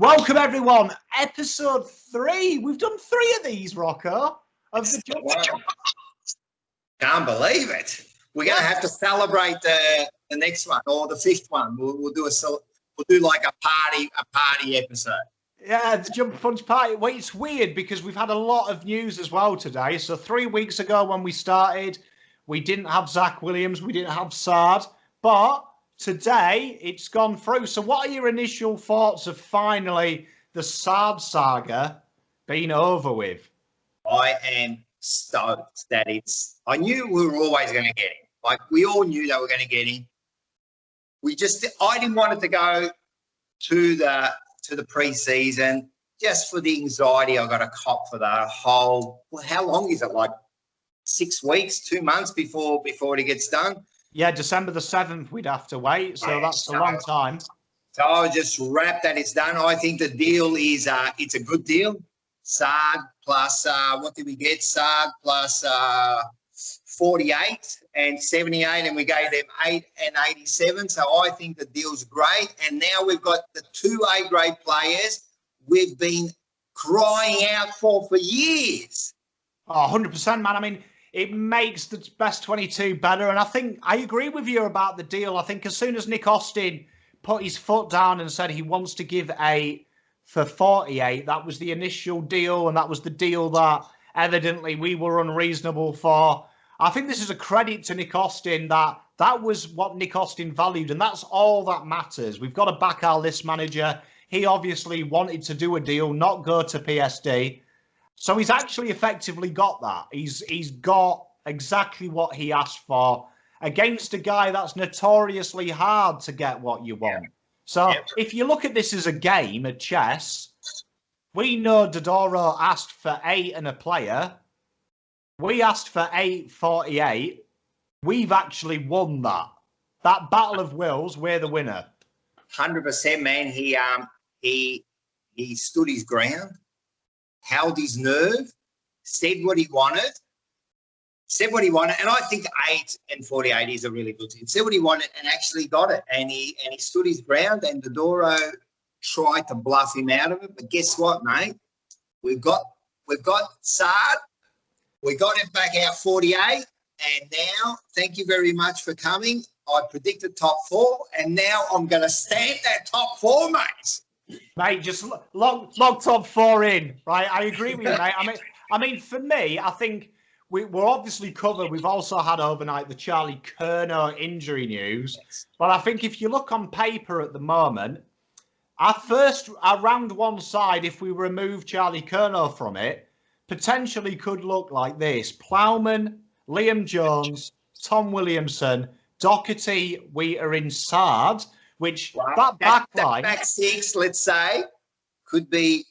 Welcome, everyone. Episode 3. We've done 3 of these, Rocco. Of the jump. Can't believe it. We're going to have to celebrate the next one or the 5th one. We'll do like a party episode. Yeah, the Jump Punch Party. Well, it's weird because we've had a lot of news as well today. So 3 weeks ago when we started, we didn't have Zach Williams, we didn't have Sard, but today it's gone through. So what are your initial thoughts of finally the Sard saga being over with? I am stoked that I knew we were always going to get him. Like, we all knew they were going to get him. I didn't want it to go to the pre-season just for the anxiety I got a cop for the whole. Well, how long is it? Like 6 weeks, 2 months before it gets done? Yeah, December the 7th we'd have to wait, so that's a long time. So I was just wrapped that it's done. I think the deal is it's a good deal. Sard plus what did we get? Sard plus 48 and 78, and we gave them 8 and 87. So I think the deal's great. And now we've got the 2 A-grade players we've been crying out for years. Oh, 100%, man. I mean, it makes the best 22 better. And I think I agree with you about the deal. I think as soon as Nick Austin put his foot down and said he wants to give 8 for 48, that was the initial deal. And that was the deal that evidently we were unreasonable for. I think this is a credit to Nick Austin that was what Nick Austin valued. And that's all that matters. We've got to back our list manager. He obviously wanted to do a deal, not go to PSD. So he's actually effectively got that. He's got exactly what he asked for against a guy that's notoriously hard to get what you want. So if you look at this as a game of chess, we know Dodoro asked for 8 and a player. We asked for 8.48. We've actually won that. That battle of wills, we're the winner. 100%, man. He stood his ground, held his nerve, said what he wanted, and I think 8 and 48 is a really good team. Said what he wanted and actually got it, and he stood his ground, and Dodoro tried to bluff him out of it. But guess what, mate? We've got Sard. We got him back out 48, and now thank you very much for coming. I predicted top 4, and now I'm going to stamp that top 4, mate. Mate, just log top 4 in, right? I agree with you, mate. I mean, for me, I think we're obviously covered. We've also had overnight the Charlie Curnow injury news. But I think if you look on paper at the moment, our round 1 side, if we remove Charlie Curnow from it, potentially could look like this. Plowman, Liam Jones, Tom Williamson, Doherty, Wheater, Sard, which that back 6, let's say, could be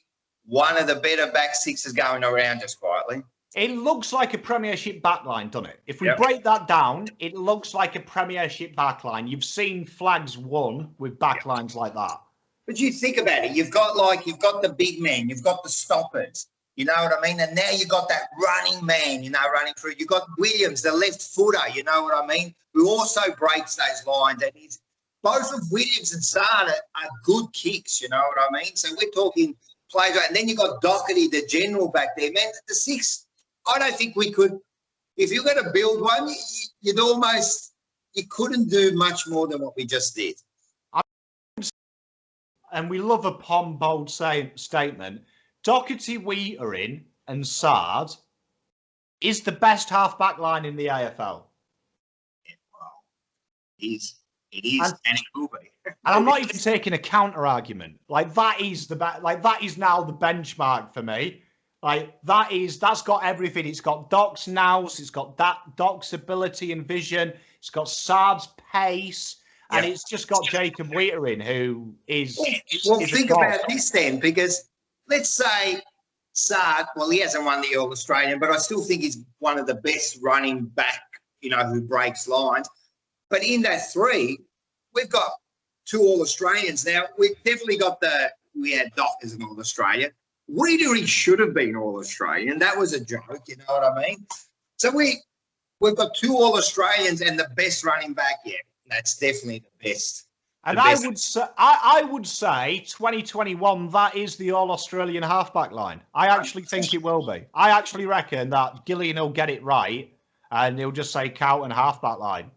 one of the better back 6s going around just quietly. It looks like a Premiership backline, doesn't it? If we break that down, it looks like a Premiership backline. You've seen flags won with backlines like that. But you think about it, you've got the big man, you've got the stoppers, you know what I mean? And now you've got that running man, running through. You've got Williams, the left footer, you know what I mean? Who also breaks those lines, and both of Williams and Sard are good kicks, you know what I mean? So we're talking players, and then you've got Doherty, the general back there. Man, the 6, I don't think we could, if you're going to build one, you couldn't do much more than what we just did. And we love a Pom bold statement. Doherty, Wheater and Sard is the best half-back line in the AFL. Yeah, well, it is, and it will be. And I'm not even taking a counter argument. Like, that is that is now the benchmark for me. Like, that's got everything. It's got Doc's nous, it's got Doc's ability and vision, it's got Sard's pace, and it's just got Jacob Wheater who is. Well, think about this then, because let's say Sard, well, he hasn't won the All-Australian, but I still think he's one of the best running back, who breaks lines. But in that 3, we've got 2 All-Australians. Now, we've definitely got we had Doc as an All-Australian. He should have been All-Australian. That was a joke, you know what I mean? So we've got 2 All-Australians and the best running back yet. That's definitely the best And I would say 2021, that is the All-Australian halfback line. I actually think it will be. I actually reckon that Gillian will get it right and he'll just say Carlton halfback line.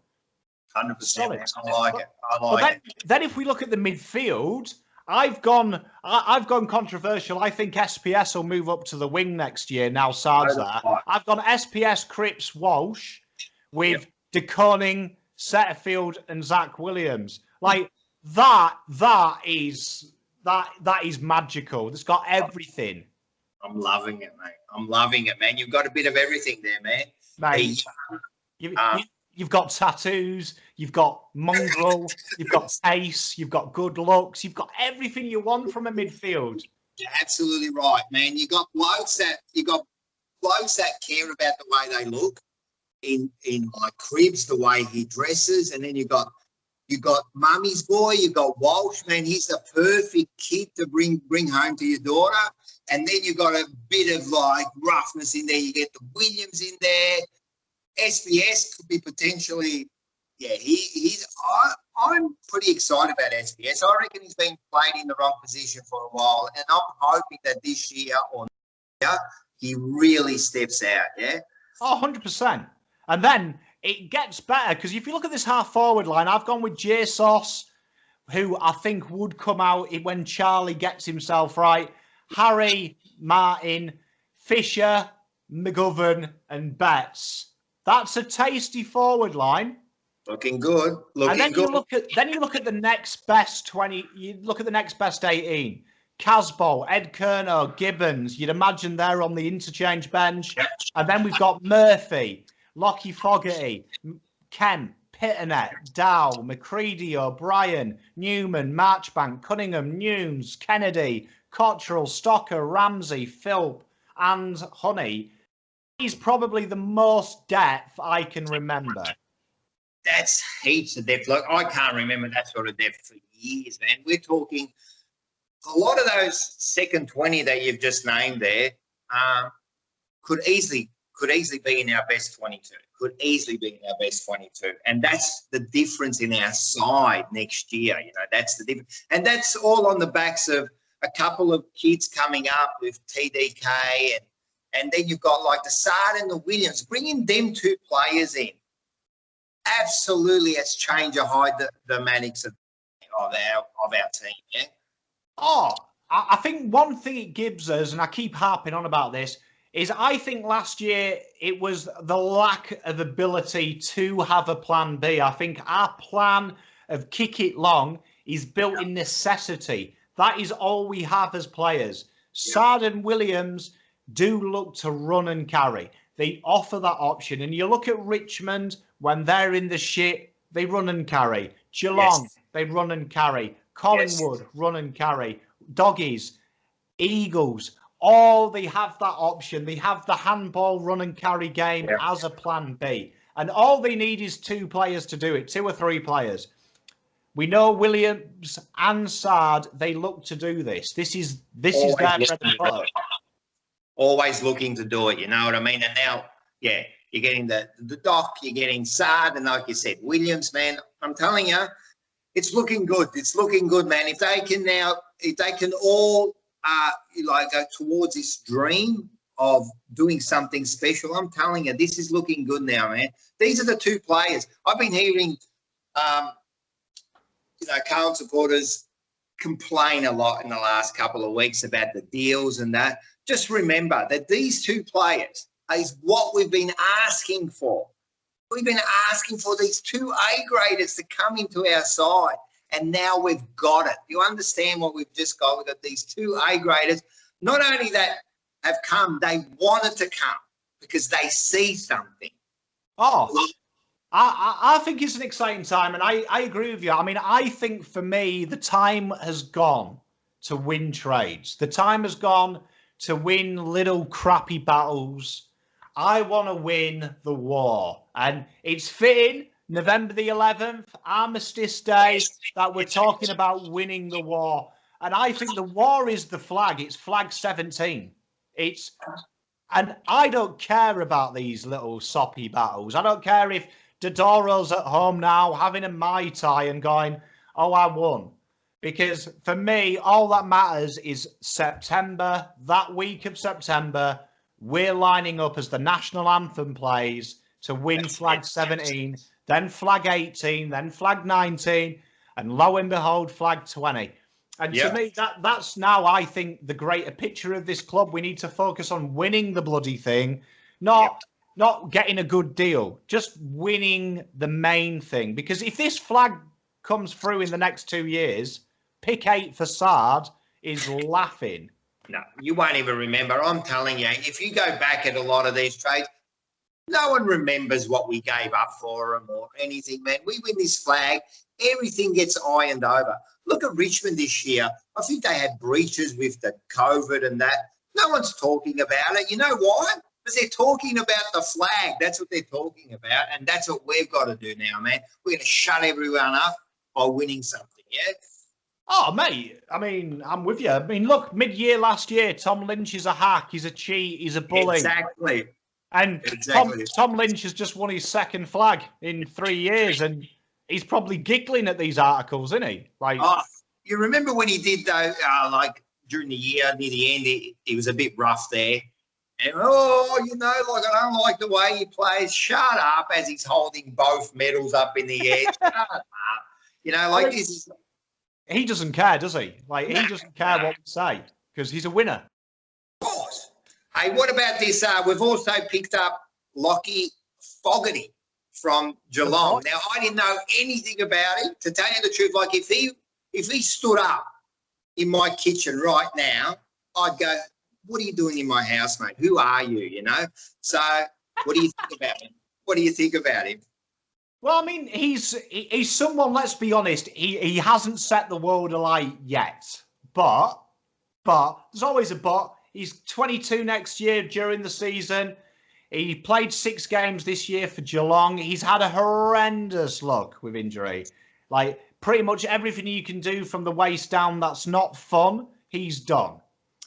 100%. I like it. I like it. Then if we look at the midfield, I've gone controversial. I think SPS will move up to the wing next year. Now Sard's there. I've gone SPS, Cripps, Walsh with De Koning, Setterfield, and Zach Williams. Like that is magical. It's got everything. I'm loving it, mate. I'm loving it, man. You've got a bit of everything there, man. Mate, you've got tattoos, you've got mongrel, you've got pace, you've got good looks, you've got everything you want from a midfield. You're absolutely right, man. You got blokes that care about the way they look in like Cribs, the way he dresses, and then you got Mummy's boy, you got Walsh, man. He's the perfect kid to bring home to your daughter. And then you got a bit of like roughness in there. You get the Williams in there. SBS could be potentially, I'm pretty excited about SBS. I reckon he's been played in the wrong position for a while, and I'm hoping that this year or next year he really steps out. Yeah. Oh, 100%. And then it gets better because if you look at this half forward line, I've gone with Jesus, who I think would come out when Charlie gets himself right. Harry, Martin, Fisher, McGovern, and Betts. That's a tasty forward line. Looking good. And then you look at the next best 20. You look at the next best 18. Casbolt, Ed Kerno, Gibbons. You'd imagine they're on the interchange bench. And then we've got Murphy, Lockie Fogarty, Kemp, Pitternet, Dow, McCready, O'Brien, Newman, Marchbank, Cunningham, Nunes, Kennedy, Cottrell, Stocker, Ramsey, Philp, and Honey. He's probably the most depth I can remember. That's heaps of depth. Look, I can't remember that sort of depth for years, man. We're talking a lot of those second 20 that you've just named there could easily be in our best 22. Could easily be in our best 22. And that's the difference in our side next year. You know, that's the difference. And that's all on the backs of a couple of kids coming up with TDK and then you've got like the Sard and the Williams. Bringing them two players in absolutely has changed the dynamics of our team. Yeah. Oh, I think one thing it gives us, and I keep harping on about this, is I think last year it was the lack of ability to have a plan B. I think our plan of kick it long is built in necessity. That is all we have as players. Sard and Williams do look to run and carry. They offer that option. And you look at Richmond, when they're in the shit, they run and carry. Geelong, they run and carry. Collingwood, run and carry. Doggies, Eagles, all they have that option. They have the handball run and carry game as a plan B. And all they need is two players to do it, 2 or 3 players. We know Williams and Sard, they look to do this. This is their bread and butter. Always looking to do it, you know what I mean? And now, you're getting the Doc, you're getting Sard, and like you said, Williams, man, I'm telling you, it's looking good. It's looking good, man. If they can all go towards this dream of doing something special, I'm telling you, this is looking good now, man. These are the two players. I've been hearing, Carlton supporters complain a lot in the last couple of weeks about the deals and that. Just remember that these two players is what we've been asking for. We've been asking for these 2 A-graders to come into our side, and now we've got it. You understand what we've just got? We've got these 2 A-graders. Not only that have come, they wanted to come because they see something. Oh, I think it's an exciting time, and I agree with you. I mean, I think for me, the time has gone to win trades. The time has gone to win little crappy battles. I want to win the war. And it's fitting, November the 11th, Armistice Day, that we're talking about winning the war. And I think the war is the flag. It's flag 17. And I don't care about these little soppy battles. I don't care if Dodoro's at home now having a Mai Tai and going, oh, I won. Because for me, all that matters is September, that week of September, we're lining up as the national anthem plays to win flag 17, then flag 18, then flag 19, and lo and behold, flag 20. And to me, that's now, I think, the greater picture of this club. We need to focus on winning the bloody thing, not getting a good deal, just winning the main thing. Because if this flag comes through in the next 2 years, pick 8 for Sard is laughing. No, you won't even remember. I'm telling you, if you go back at a lot of these trades, no one remembers what we gave up for them or anything, man. We win this flag, everything gets ironed over. Look at Richmond this year. I think they had breaches with the COVID and that. No one's talking about it. You know why? Because they're talking about the flag. That's what they're talking about, and that's what we've got to do now, man. We're going to shut everyone up by winning something, yeah? Oh, mate, I mean, I'm with you. I mean, look, mid-year last year, Tom Lynch is a hack, he's a cheat, he's a bully. Exactly. And Tom Lynch has just won his second flag in 3 years, and he's probably giggling at these articles, isn't he? Like, you remember when he did, though, like during the year, near the end, he was a bit rough there. And, I don't like the way he plays. Shut up, as he's holding both medals up in the air. Shut up. This is... He doesn't care, does he? Like, he doesn't care what we say because he's a winner. Of course. Hey, what about this? We've also picked up Lockie Fogarty from Geelong. Now, I didn't know anything about him. To tell you the truth, like if he stood up in my kitchen right now, I'd go, "What are you doing in my house, mate? Who are you?" You know. So, what do you think about him? What do you think about him? Well, I mean, he's someone, let's be honest, he hasn't set the world alight yet. But there's always a but. He's 22 next year during the season. He played 6 games this year for Geelong. He's had a horrendous luck with injury. Like, pretty much everything you can do from the waist down that's not fun, he's done.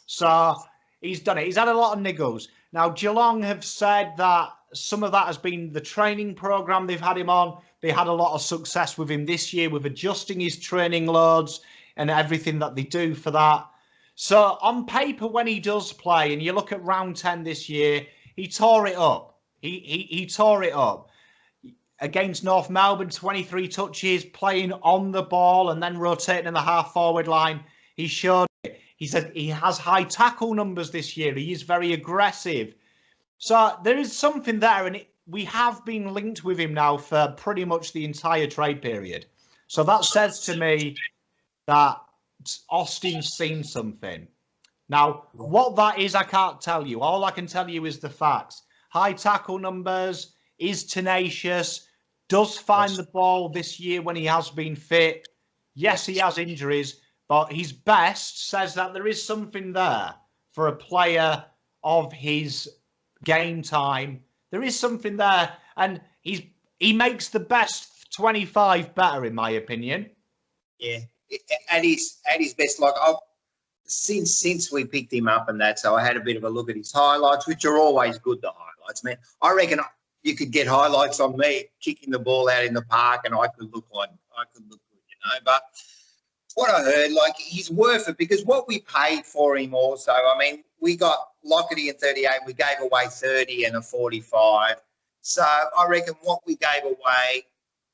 So, he's done it. He's had a lot of niggles. Now, Geelong have said that some of that has been the training program they've had him on. They had a lot of success with him this year with adjusting his training loads and everything that they do for that. So on paper, when he does play, and you look at round 10 this year, he tore it up. He tore it up. Against North Melbourne, 23 touches, playing on the ball and then rotating in the half-forward line. He showed it. He said he has high tackle numbers this year. He is very aggressive. So there is something there, and we have been linked with him now for pretty much the entire trade period. So that says to me that Austin's seen something. Now, what that is, I can't tell you. All I can tell you is the facts. High tackle numbers, is tenacious, does find the ball this year when he has been fit. Yes, he has injuries, but his best says that there is something there for a player of his game time. There is something there, and he makes the best 25 better, in my opinion. Yeah, at his best. Like since we picked him up and that, so I had a bit of a look at his highlights, which are always good. The highlights, man. I reckon you could get highlights on me kicking the ball out in the park, and I could look good, But what I heard, like, he's worth it because what we paid for him also. I mean, we got Lockerty in 38, we gave away 30 and a 45. So I reckon what we gave away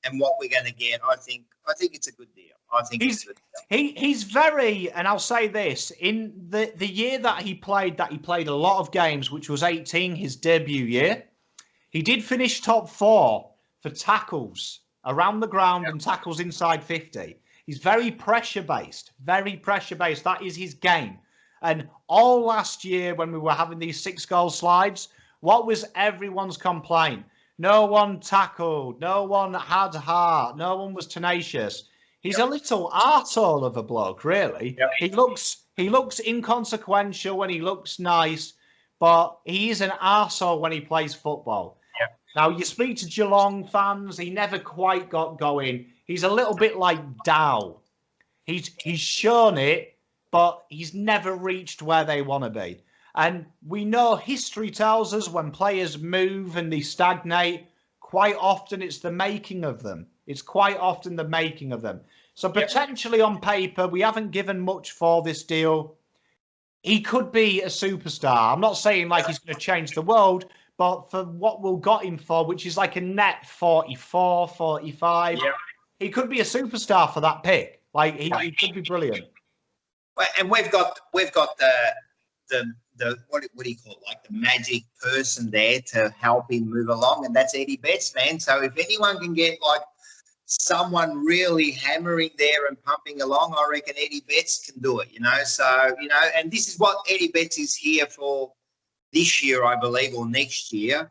and what we're going to get, I think it's a good deal. He's very, and I'll say this, in the year that he played a lot of games, which was 18, his debut year. He did finish top 4 for tackles around the ground and tackles inside 50. He's very pressure-based, That is his game. And all last year when we were having these 6-goal slides, what was everyone's complaint? No one tackled, no one had heart, no one was tenacious. He's a little arsehole of a bloke, really. Yep. He looks inconsequential when he looks nice, but he is an arsehole when he plays football. Yep. Now, you speak to Geelong fans, he never quite got going. He's a little bit like Dow. He's shown it, but he's never reached where they want to be. And we know history tells us when players move and they stagnate, quite often it's the making of them. It's quite often the making of them. So potentially on paper, we haven't given much for this deal. He could be a superstar. I'm not saying like he's going to change the world, but for what we got him for, which is like a net 44, 45, he could be a superstar for that pick. Like he could be brilliant. Well, and we've got the what do you call it? Like the magic person there to help him move along, and that's Eddie Betts, man. So if anyone can get like someone really hammering there and pumping along, I reckon Eddie Betts can do it, you know. So, you know, and this is what Eddie Betts is here for this year, I believe, or next year.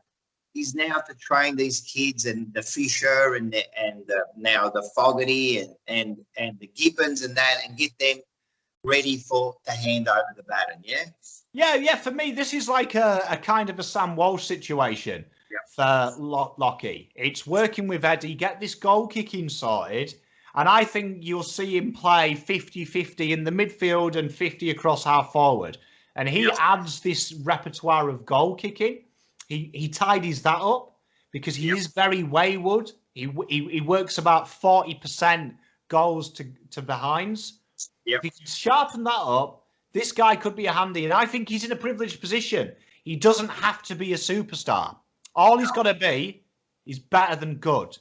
He's now to train these kids and the Fisher and now the Fogarty and the Gibbons and that, and get them ready to hand over the baton, yeah? Yeah. For me, this is like a kind of a Sam Walsh situation. For Lockie. It's working with Eddie, get this goal kicking sorted, and I think you'll see him play 50-50 in the midfield and 50 across half forward. And he adds this repertoire of goal kicking. He tidies that up because he is very wayward. He works about 40% goals to behinds. If he can sharpen that up, this guy could be a handy, and I think he's in a privileged position. He doesn't have to be a superstar. All he's got to be is better than good.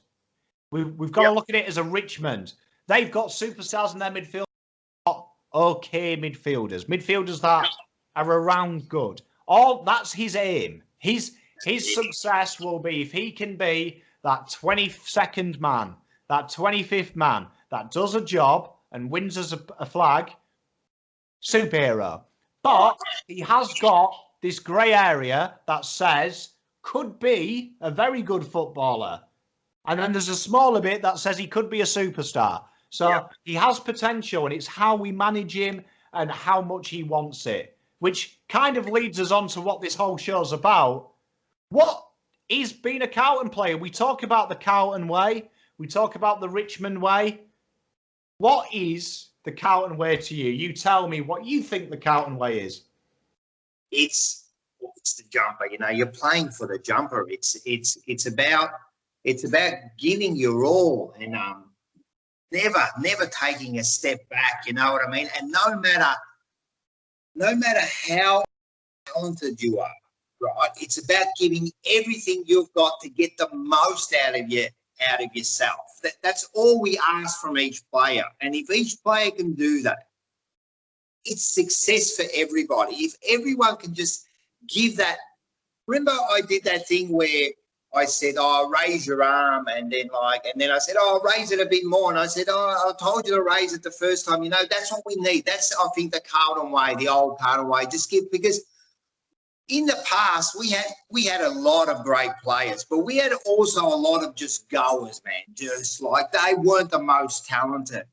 We've got to look at it as a Richmond. They've got superstars in their midfield, okay midfielders that are around good. All that's his aim. His success will be if he can be that 22nd man, that 25th man that does a job and wins us a flag. Superhero. But he has got this grey area that says could be a very good footballer. And then there's a smaller bit that says he could be a superstar. So he has potential, and it's how we manage him and how much he wants it, which kind of leads us on to what this whole show's about. What is being a Carlton player? We talk about the Carlton way. We talk about the Richmond way. What is the Carlton way to you? You tell me what you think the Carlton way is. It's the jumper, you know. You're playing for the jumper. It's about giving your all and never taking a step back. You know what I mean? And no matter how talented you are, right? It's about giving everything you've got to get the most out of yourself. That's all we ask from each player. And if each player can do that, it's success for everybody. If everyone can just give that. Remember, I did that thing where I said, "Oh, raise your arm," and then I said, "Oh, raise it a bit more." And I said, "Oh, I told you to raise it the first time." You know, that's what we need. That's, I think, the Carlton way, the old Carlton way. Just give, because in the past we had a lot of great players, but we had also a lot of just goers, man. Just like they weren't the most talented,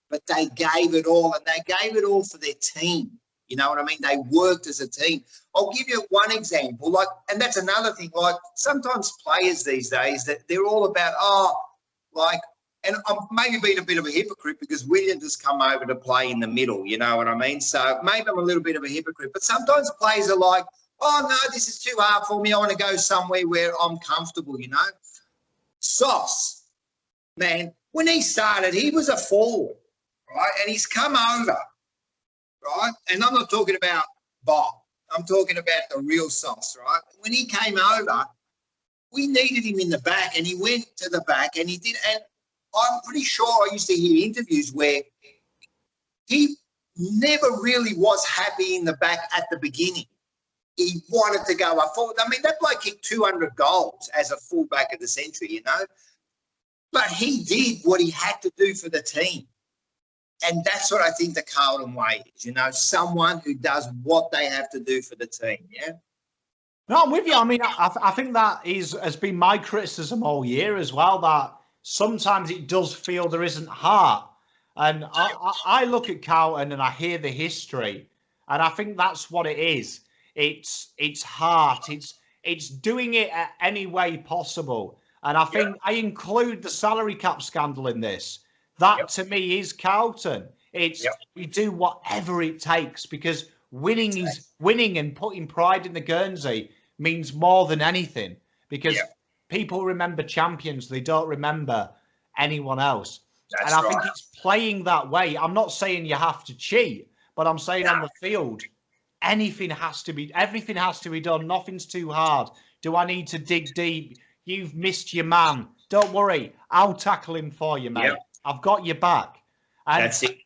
but they gave it all, and they gave it all for their team. You know what I mean? They worked as a team. I'll give you one example, and that's another thing. Like sometimes players these days, that they're all about, and I'm maybe being a bit of a hypocrite because Williams has come over to play in the middle. You know what I mean? So maybe I'm a little bit of a hypocrite, but sometimes players are like, "Oh no, this is too hard for me. I want to go somewhere where I'm comfortable." You know, Sauce, man, when he started, he was a forward, right? And he's come over. Right? And I'm not talking about Bob. I'm talking about the real Sauce, right? When he came over, we needed him in the back, and he went to the back, and he did. And I'm pretty sure I used to hear interviews where he never really was happy in the back at the beginning. He wanted to go up forward. I mean, that bloke kicked 200 goals as a fullback of the century, you know. But he did what he had to do for the team. And that's what I think the Carlton way is, you know, someone who does what they have to do for the team, yeah? No, I'm with you. I mean, I think that has been my criticism all year as well, that sometimes it does feel there isn't heart. And I look at Carlton and I hear the history, and I think that's what it is. It's heart. It's doing it any way possible. And I think I include the salary cap scandal in this. That to me is Carlton. It's we do whatever it takes, because winning is winning, and putting pride in the Guernsey means more than anything, because people remember champions. They don't remember anyone else. That's And I right. think it's playing that way. I'm not saying you have to cheat, but I'm saying on the field, everything has to be done. Nothing's too hard. Do I need to dig deep? You've missed your man. Don't worry. I'll tackle him for you, mate. Yep. I've got your back. And That's it.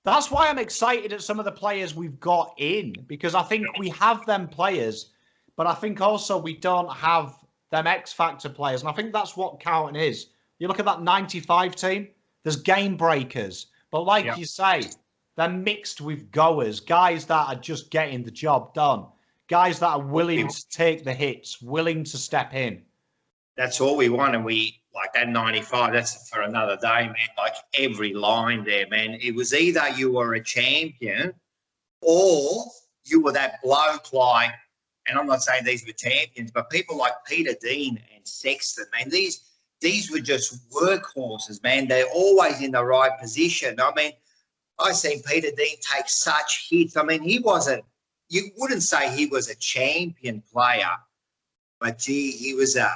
that's why I'm excited at some of the players we've got in, because I think we have them players, but I think also we don't have them X Factor players. And I think that's what Carlton is. You look at that 95 team, there's game breakers. But like you say, they're mixed with goers, guys that are just getting the job done, guys that are willing to take the hits, willing to step in. That's all we want. And we, like that 95, that's for another day, man. Like every line there, man. It was either you were a champion or you were that bloke like, and I'm not saying these were champions, but people like Peter Dean and Sexton, man, these were just workhorses, man. They're always in the right position. I mean, I seen Peter Dean take such hits. I mean, you wouldn't say he was a champion player, but gee, he was a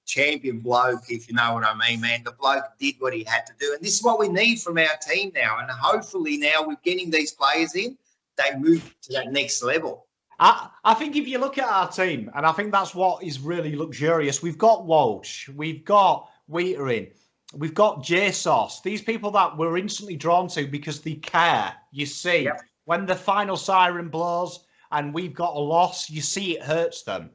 champion bloke, if you know what I mean, man. The bloke did what he had to do. And this is what we need from our team now. And hopefully now we're getting these players in, they move to that next level. I think if you look at our team, and I think that's what is really luxurious, we've got Walsh, we've got Wheater, we've got JSOS, these people that we're instantly drawn to because they care. You see, when the final siren blows and we've got a loss, you see it hurts them.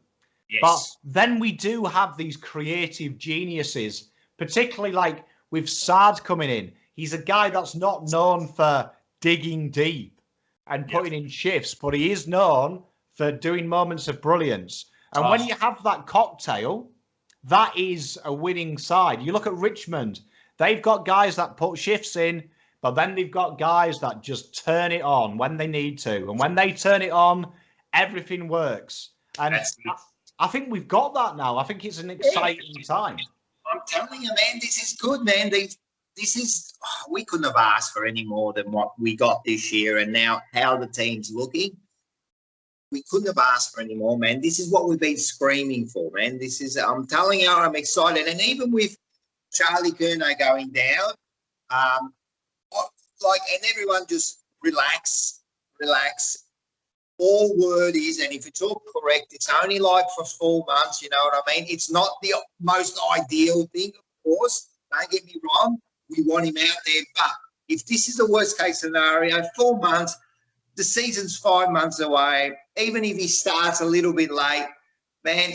Yes. But then we do have these creative geniuses, particularly like with Sard coming in. He's a guy that's not known for digging deep and putting in shifts, but he is known for doing moments of brilliance. And when you have that cocktail, that is a winning side. You look at Richmond, they've got guys that put shifts in, but then they've got guys that just turn it on when they need to. And when they turn it on, everything works. And I think we've got that now. I think it's an exciting time. I'm telling you, man, this is good, man. We couldn't have asked for any more than what we got this year. And now how the team's looking, we couldn't have asked for any more, man. This is what we've been screaming for, man. I'm telling you, I'm excited. And even with Charlie Curnow going down, and everyone just relax. All word is, and if it's all correct, it's only like for 4 months, you know what I mean? It's not the most ideal thing, of course. Don't get me wrong. We want him out there. But if this is the worst case scenario, 4 months, the season's 5 months away. Even if he starts a little bit late, man,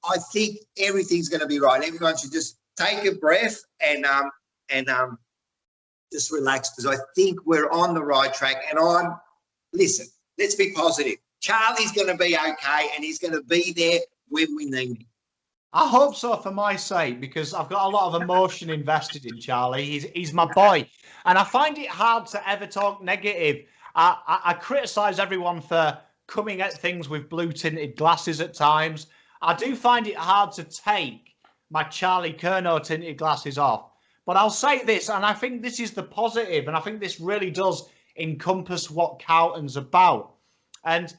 I think everything's going to be right. Everyone should just take a breath and just relax, because I think we're on the right track. And listen, let's be positive. Charlie's going to be okay, and he's going to be there when we need him. I hope so, for my sake, because I've got a lot of emotion invested in Charlie. He's my boy. And I find it hard to ever talk negative. I criticise everyone for coming at things with blue-tinted glasses at times. I do find it hard to take my Charlie Curnow tinted glasses off. But I'll say this, and I think this is the positive, and I think this really does encompass what Carlton's about. And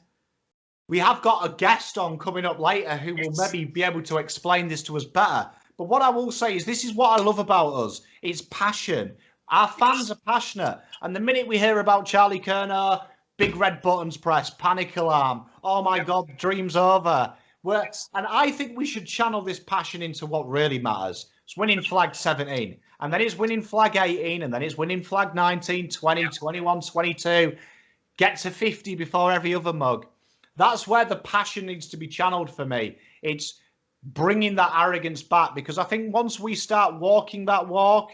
we have got a guest on coming up later who will maybe be able to explain this to us better. But what I will say is this is what I love about us. It's passion. Our fans are passionate. And the minute we hear about Charlie Curnow, big red buttons pressed, panic alarm, oh my God, dream's over. And I think we should channel this passion into what really matters. It's winning flag 17. And then it's winning flag 18. And then it's winning flag 19, 20, 21, 22. Get to 50 before every other mug. That's where the passion needs to be channeled for me. It's bringing that arrogance back, because I think once we start walking that walk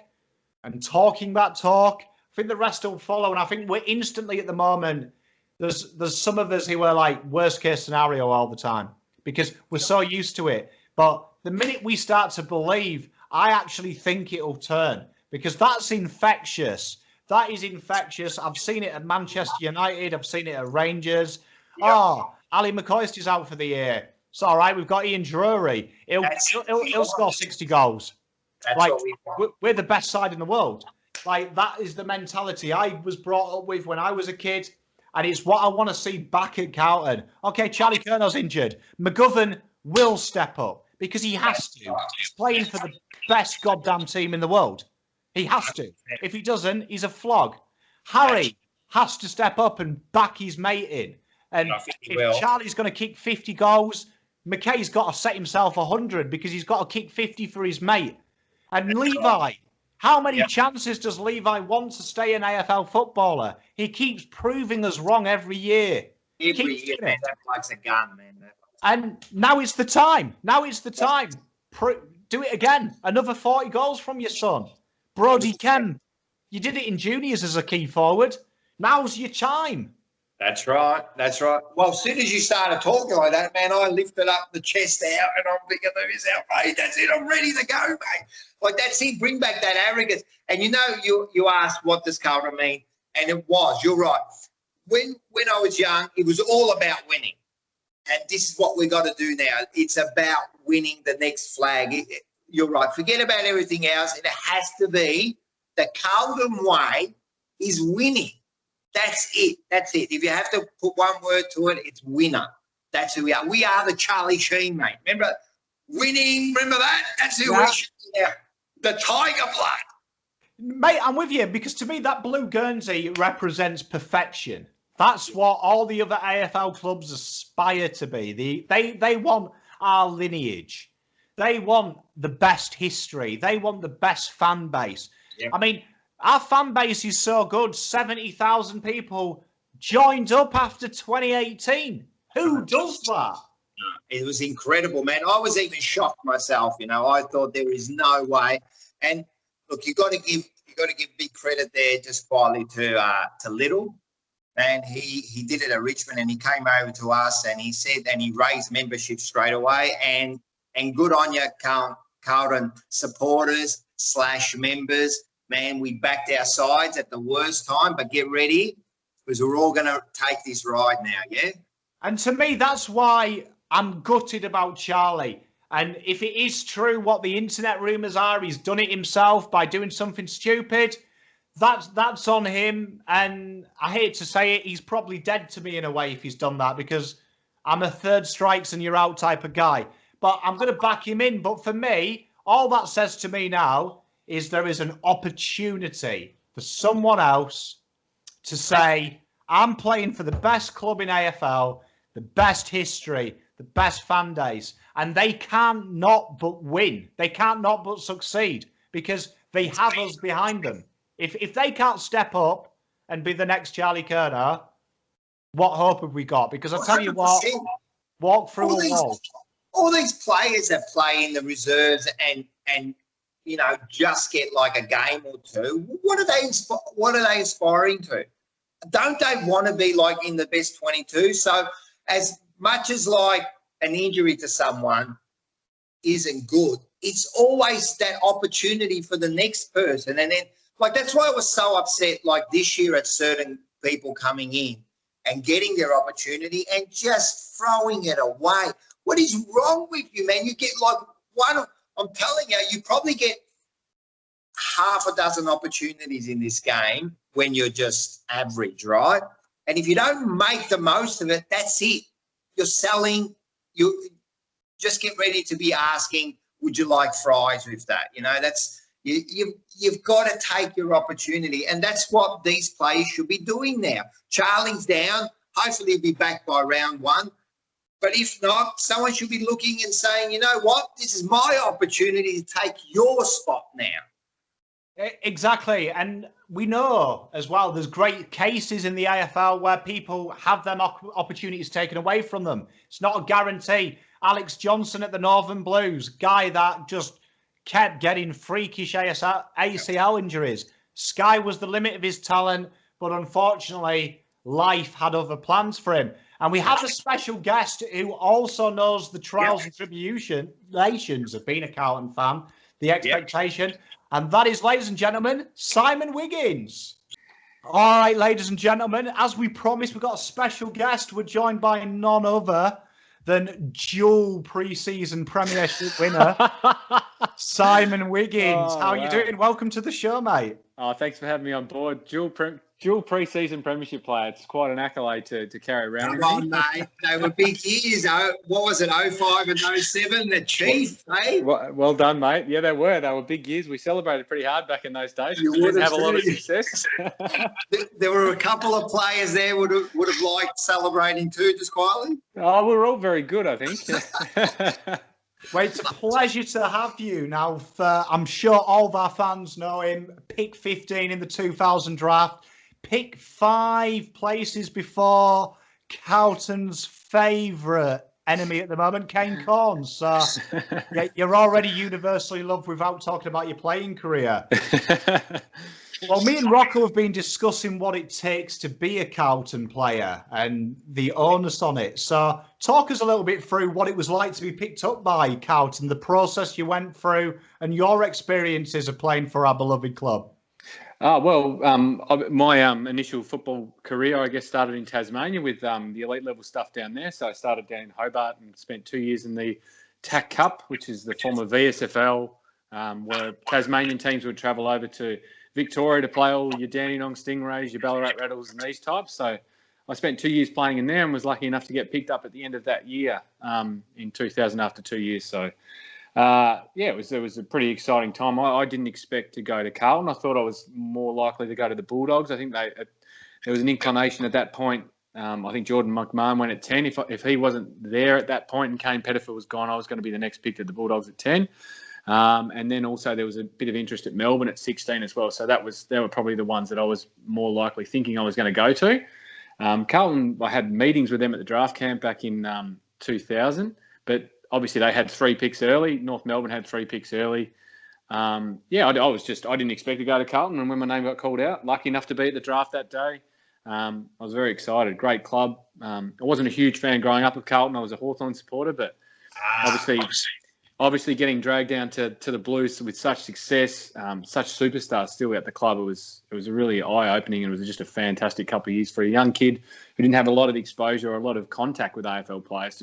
and talking that talk, I think the rest will follow. And I think we're instantly at the moment, there's some of us who are like worst case scenario all the time because we're so used to it. But the minute we start to believe, I actually think it'll turn, because that's infectious. That is infectious. I've seen it at Manchester United. I've seen it at Rangers. Yep. Oh, Ali McCoist is out for the year. It's all right. We've got Ian Drury. He'll score 60 goals. That's like, what we're the best side in the world. Like, that is the mentality I was brought up with when I was a kid. And it's what I want to see back at Carlton. Okay, Charlie Curnow's injured. McGovern will step up because he has to. He's playing for the best goddamn team in the world. He has to. If he doesn't, he's a flog. Harry has to step up and back his mate in. And if Charlie's going to kick 50 goals, McKay's got to set himself 100 because he's got to kick 50 for his mate. And Levi, how many chances does Levi want to stay an AFL footballer? He keeps proving us wrong every year. Every year, man, that bloke's a gun, man. And now it's the time. Now it's the time. Do it again. Another 40 goals from your son. Brody Kemp. You did it in juniors as a key forward. Now's your time. That's right. That's right. Well, as soon as you started talking like that, man, I lifted up the chest out and I'm thinking, this outrage. That's it. I'm ready to go, mate. Like, that's it. Bring back that arrogance. And you asked, what does Carlton mean? And it was. You're right. When I was young, it was all about winning. And this is what we got to do now. It's about winning the next flag. You're right. Forget about everything else. It has to be the Carlton way is winning. That's it. That's it. If you have to put one word to it, it's winner. That's who we are. We are the Charlie Sheen, mate. Remember winning? Remember that? That's who we should be now. The Tiger blood. Mate, I'm with you because to me that blue Guernsey represents perfection. That's what all the other AFL clubs aspire to be. They want our lineage. They want the best history. They want the best fan base. Yep. I mean, our fan base is so good. 70,000 people joined up after 2018. Who does that? It was incredible, man. I was even shocked myself. I thought there is no way. And look, you got to give big credit there, just quietly to Little. And he did it at Richmond, and he came over to us, and he said, and he raised membership straight away. And good on you, Carlton supporters / members. Man, we backed our sides at the worst time, but get ready because we're all going to take this ride now, yeah? And to me, that's why I'm gutted about Charlie. And if it is true what the internet rumours are, he's done it himself by doing something stupid, that's on him. And I hate to say it, he's probably dead to me in a way if he's done that because I'm a third strikes and you're out type of guy. But I'm going to back him in. But for me, all that says to me now is there is an opportunity for someone else to say, I'm playing for the best club in AFL, the best history, the best fan base, and they can't not but win. They can't not but succeed because they have us behind them. If they can't step up and be the next Charlie Kerner, what hope have we got? Because I tell you what, walk through a wall. All these players that play in the reserves and just get like a game or two. What are they aspiring to? Don't they want to be like in the best 22? So as much as like an injury to someone isn't good, it's always that opportunity for the next person. And then like that's why I was so upset like this year at certain people coming in and getting their opportunity and just throwing it away. What is wrong with you, man? You get like one. I'm telling you, you probably get half a dozen opportunities in this game when you're just average, right? And if you don't make the most of it, that's it. You're selling. You just get ready to be asking, would you like fries with that? You've got to take your opportunity. And that's what these players should be doing now. Charlie's down. Hopefully he'll be back by round 1. But if not, someone should be looking and saying, you know what, this is my opportunity to take your spot now. Exactly. And we know as well, there's great cases in the AFL where people have them opportunities taken away from them. It's not a guarantee. Alex Johnson at the Northern Blues, guy that just kept getting freakish ACL injuries. Sky was the limit of his talent, but unfortunately, life had other plans for him. And we have a special guest who also knows the trials and tribulations of being a Carlton fan, the expectation. And that is, ladies and gentlemen, Simon Wiggins. All right, ladies and gentlemen, as we promised, we've got a special guest. We're joined by none other than dual pre-season Premiership winner, Simon Wiggins, Oh, how are you wow. doing? Welcome to the show, mate. Oh, thanks for having me on board. Dual pre-season premiership player. It's quite an accolade to carry around. Come on, mate. They were big years. What was it, 05 and 07, the Chief, eh? Well done, mate. Yeah, they were big years. We celebrated pretty hard back in those days. You We would didn't have have a lot of too. success. There were a couple of players there would have liked celebrating too, just quietly. Oh, we were all very good, I think. Well, it's a pleasure to have you. Now, I'm sure all of our fans know him. Pick 15 in the 2000 draft. Pick 5 places before Carlton's favourite enemy at the moment, Kane Corns. So yeah, you're already universally loved without talking about your playing career. Well, me and Rocco have been discussing what it takes to be a Carlton player and the onus on it. So talk us a little bit through what it was like to be picked up by Carlton, the process you went through and your experiences of playing for our beloved club. My initial football career, I guess, started in Tasmania with the elite level stuff down there. So I started down in Hobart and spent 2 years in the TAC Cup, which is the former VSFL, where Tasmanian teams would travel over to Victoria to play all your Dandenong Stingrays, your Ballarat Rattles and these types. So I spent 2 years playing in there and was lucky enough to get picked up at the end of that year in 2000 after 2 years. So, it was a pretty exciting time. I didn't expect to go to Carlton. I thought I was more likely to go to the Bulldogs. I think there was an inclination at that point. I think Jordan McMahon went at 10. If he wasn't there at that point and Kane Pettifer was gone, I was going to be the next pick to the Bulldogs at 10. And then also there was a bit of interest at Melbourne at 16 as well. So they were probably the ones that I was more likely thinking I was going to go to. Carlton, I had meetings with them at the draft camp back in 2000, but obviously they had 3 picks early. North Melbourne had 3 picks early. I didn't expect to go to Carlton, and when my name got called out, lucky enough to be at the draft that day. I was very excited. Great club. I wasn't a huge fan growing up of Carlton. I was a Hawthorn supporter, but obviously getting dragged down to the Blues with such success, such superstars still at the club, it was really eye-opening, and it was just a fantastic couple of years for a young kid who didn't have a lot of exposure or a lot of contact with AFL players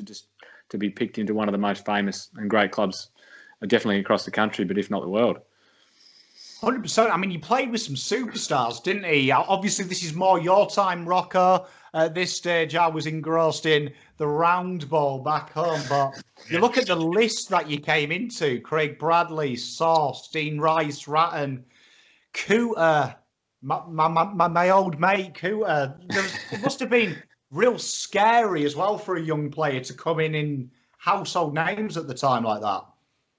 to be picked into one of the most famous and great clubs, definitely across the country, but if not the world. 100%. I mean, you played with some superstars, didn't he? Obviously, this is more your time, Rocco. At this stage, I was engrossed in the round ball back home. But you look at the list that you came into: Craig Bradley, Sauce, Dean Rice, Ratton, Cooter, my old mate Cooter. It must have been real scary as well for a young player to come in household names at the time like that.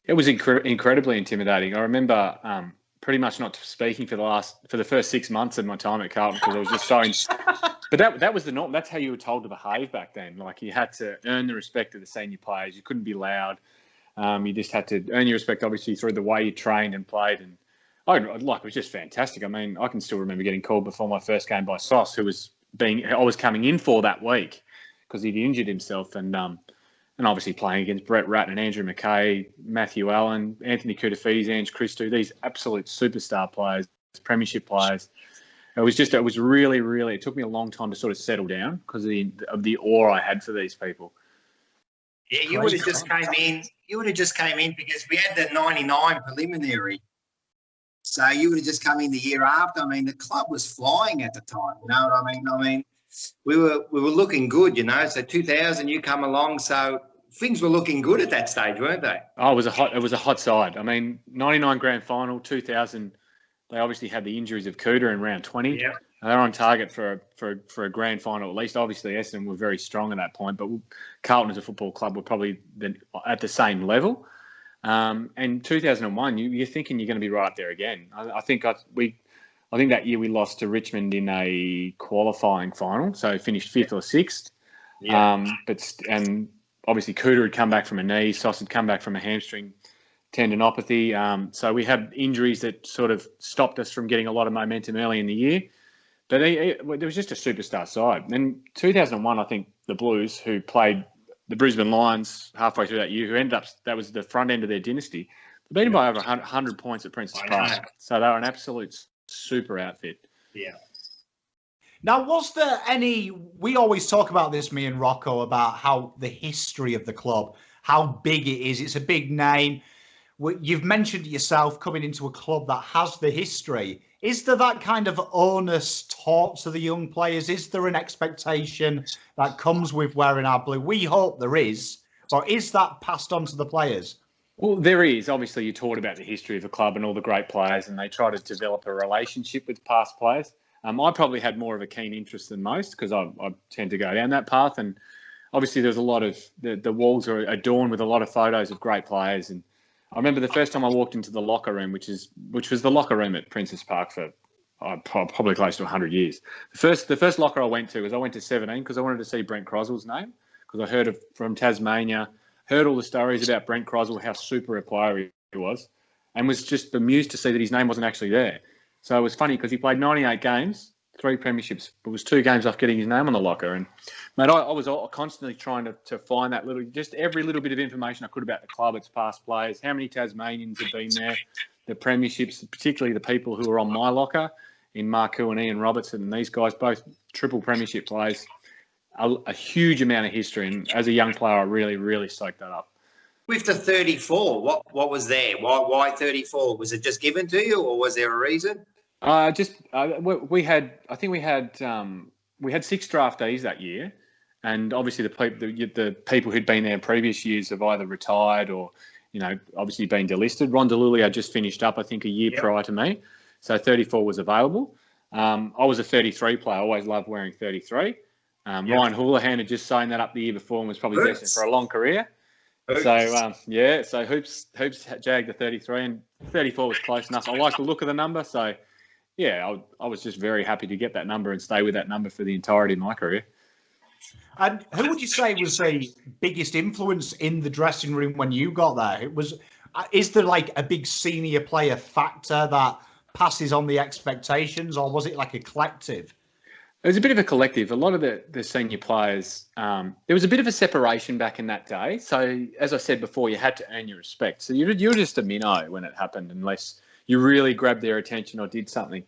It was incredibly intimidating. I remember pretty much not speaking for the first 6 months of my time at Carlton because I was just so. But that was the norm. That's how you were told to behave back then. Like, you had to earn the respect of the senior players. You couldn't be loud. You just had to earn your respect, obviously, through the way you trained and played. And it was just fantastic. I mean, I can still remember getting called before my first game by Sauce, I was coming in for that week because he'd injured himself, and obviously playing against Brett Ratton and Andrew McKay, Matthew Allen, Anthony Koutafidis, Ange Christou, these absolute superstar players, premiership players. It was really, really, it took me a long time to sort of settle down because of the awe I had for these people. Yeah, you would have just came in. You would have just came in because we had the 99 preliminary. So you would have just come in the year after. I mean, the club was flying at the time. You know what I mean? I mean, we were looking good, you know. So 2000, you come along. So things were looking good at that stage, weren't they? Oh, it was a hot side. I mean, 99 grand final, 2000. They obviously had the injuries of Cooter in round 20. Yeah. They're on target for a grand final at least. Obviously, Essendon were very strong at that point, but Carlton as a football club were probably at the same level. And 2001, you're thinking you're going to be right up there again. I think that year we lost to Richmond in a qualifying final, so finished 5th or 6th. Yeah. And obviously Cooter had come back from a knee, Sauce had come back from a hamstring tendinopathy. So we had injuries that sort of stopped us from getting a lot of momentum early in the year. But there was just a superstar side. And 2001, I think the Blues, who played the Brisbane Lions halfway through that year, who ended up, that was the front end of their dynasty, they beat them by over 100 points at Princess Park. So they were an absolute super outfit. Yeah. Now, was there we always talk about this, me and Rocco, about how the history of the club, how big it is. It's a big name. you've mentioned yourself coming into a club that has the history. Is there that kind of onus taught to the young players? Is there an expectation that comes with wearing our blue? We hope there is, but is that passed on to the players? Well, there is. Obviously, you're taught about the history of the club and all the great players, and they try to develop a relationship with past players. I probably had more of a keen interest than most because I tend to go down that path. And obviously, there's a lot of the walls are adorned with a lot of photos of great players. And I remember the first time I walked into the locker room, which was the locker room at Princess Park for probably close to 100 years. The first locker I went to 17 because I wanted to see Brent Croswell's name because I heard from Tasmania. Heard all the stories about Brent Croswell, how super a player he was, and was just bemused to see that his name wasn't actually there. So it was funny because he played 98 games, 3 premierships, but was 2 games off getting his name on the locker. And, mate, I was constantly trying to find that just every little bit of information I could about the club, its past players, how many Tasmanians had been there, the premierships, particularly the people who were on my locker in Marcoux and Ian Robertson, and these guys, both triple premiership players. A huge amount of history, and as a young player, I really, really soaked that up. With the 34, what was there? Why 34? Was it just given to you, or was there a reason? We had 6 draftees that year, and obviously the people who'd been there in previous years have either retired or, obviously been delisted. Ron DeLulio had just finished up, I think, a year prior to me, so 34 was available. I was a 33 player. I always loved wearing 33. Ryan Houlihan had just signed that up the year before and was probably destined for a long career. Hoops. So Hoops jagged the 33 and 34 was close enough. I like the look of the number. So, yeah, I was just very happy to get that number and stay with that number for the entirety of my career. And who would you say was the biggest influence in the dressing room when you got there? Is there like a big senior player factor that passes on the expectations, or was it like a collective? It was a bit of a collective. A lot of the senior players, there was a bit of a separation back in that day. So, as I said before, you had to earn your respect. So, you're just a minnow when it happened unless you really grabbed their attention or did something.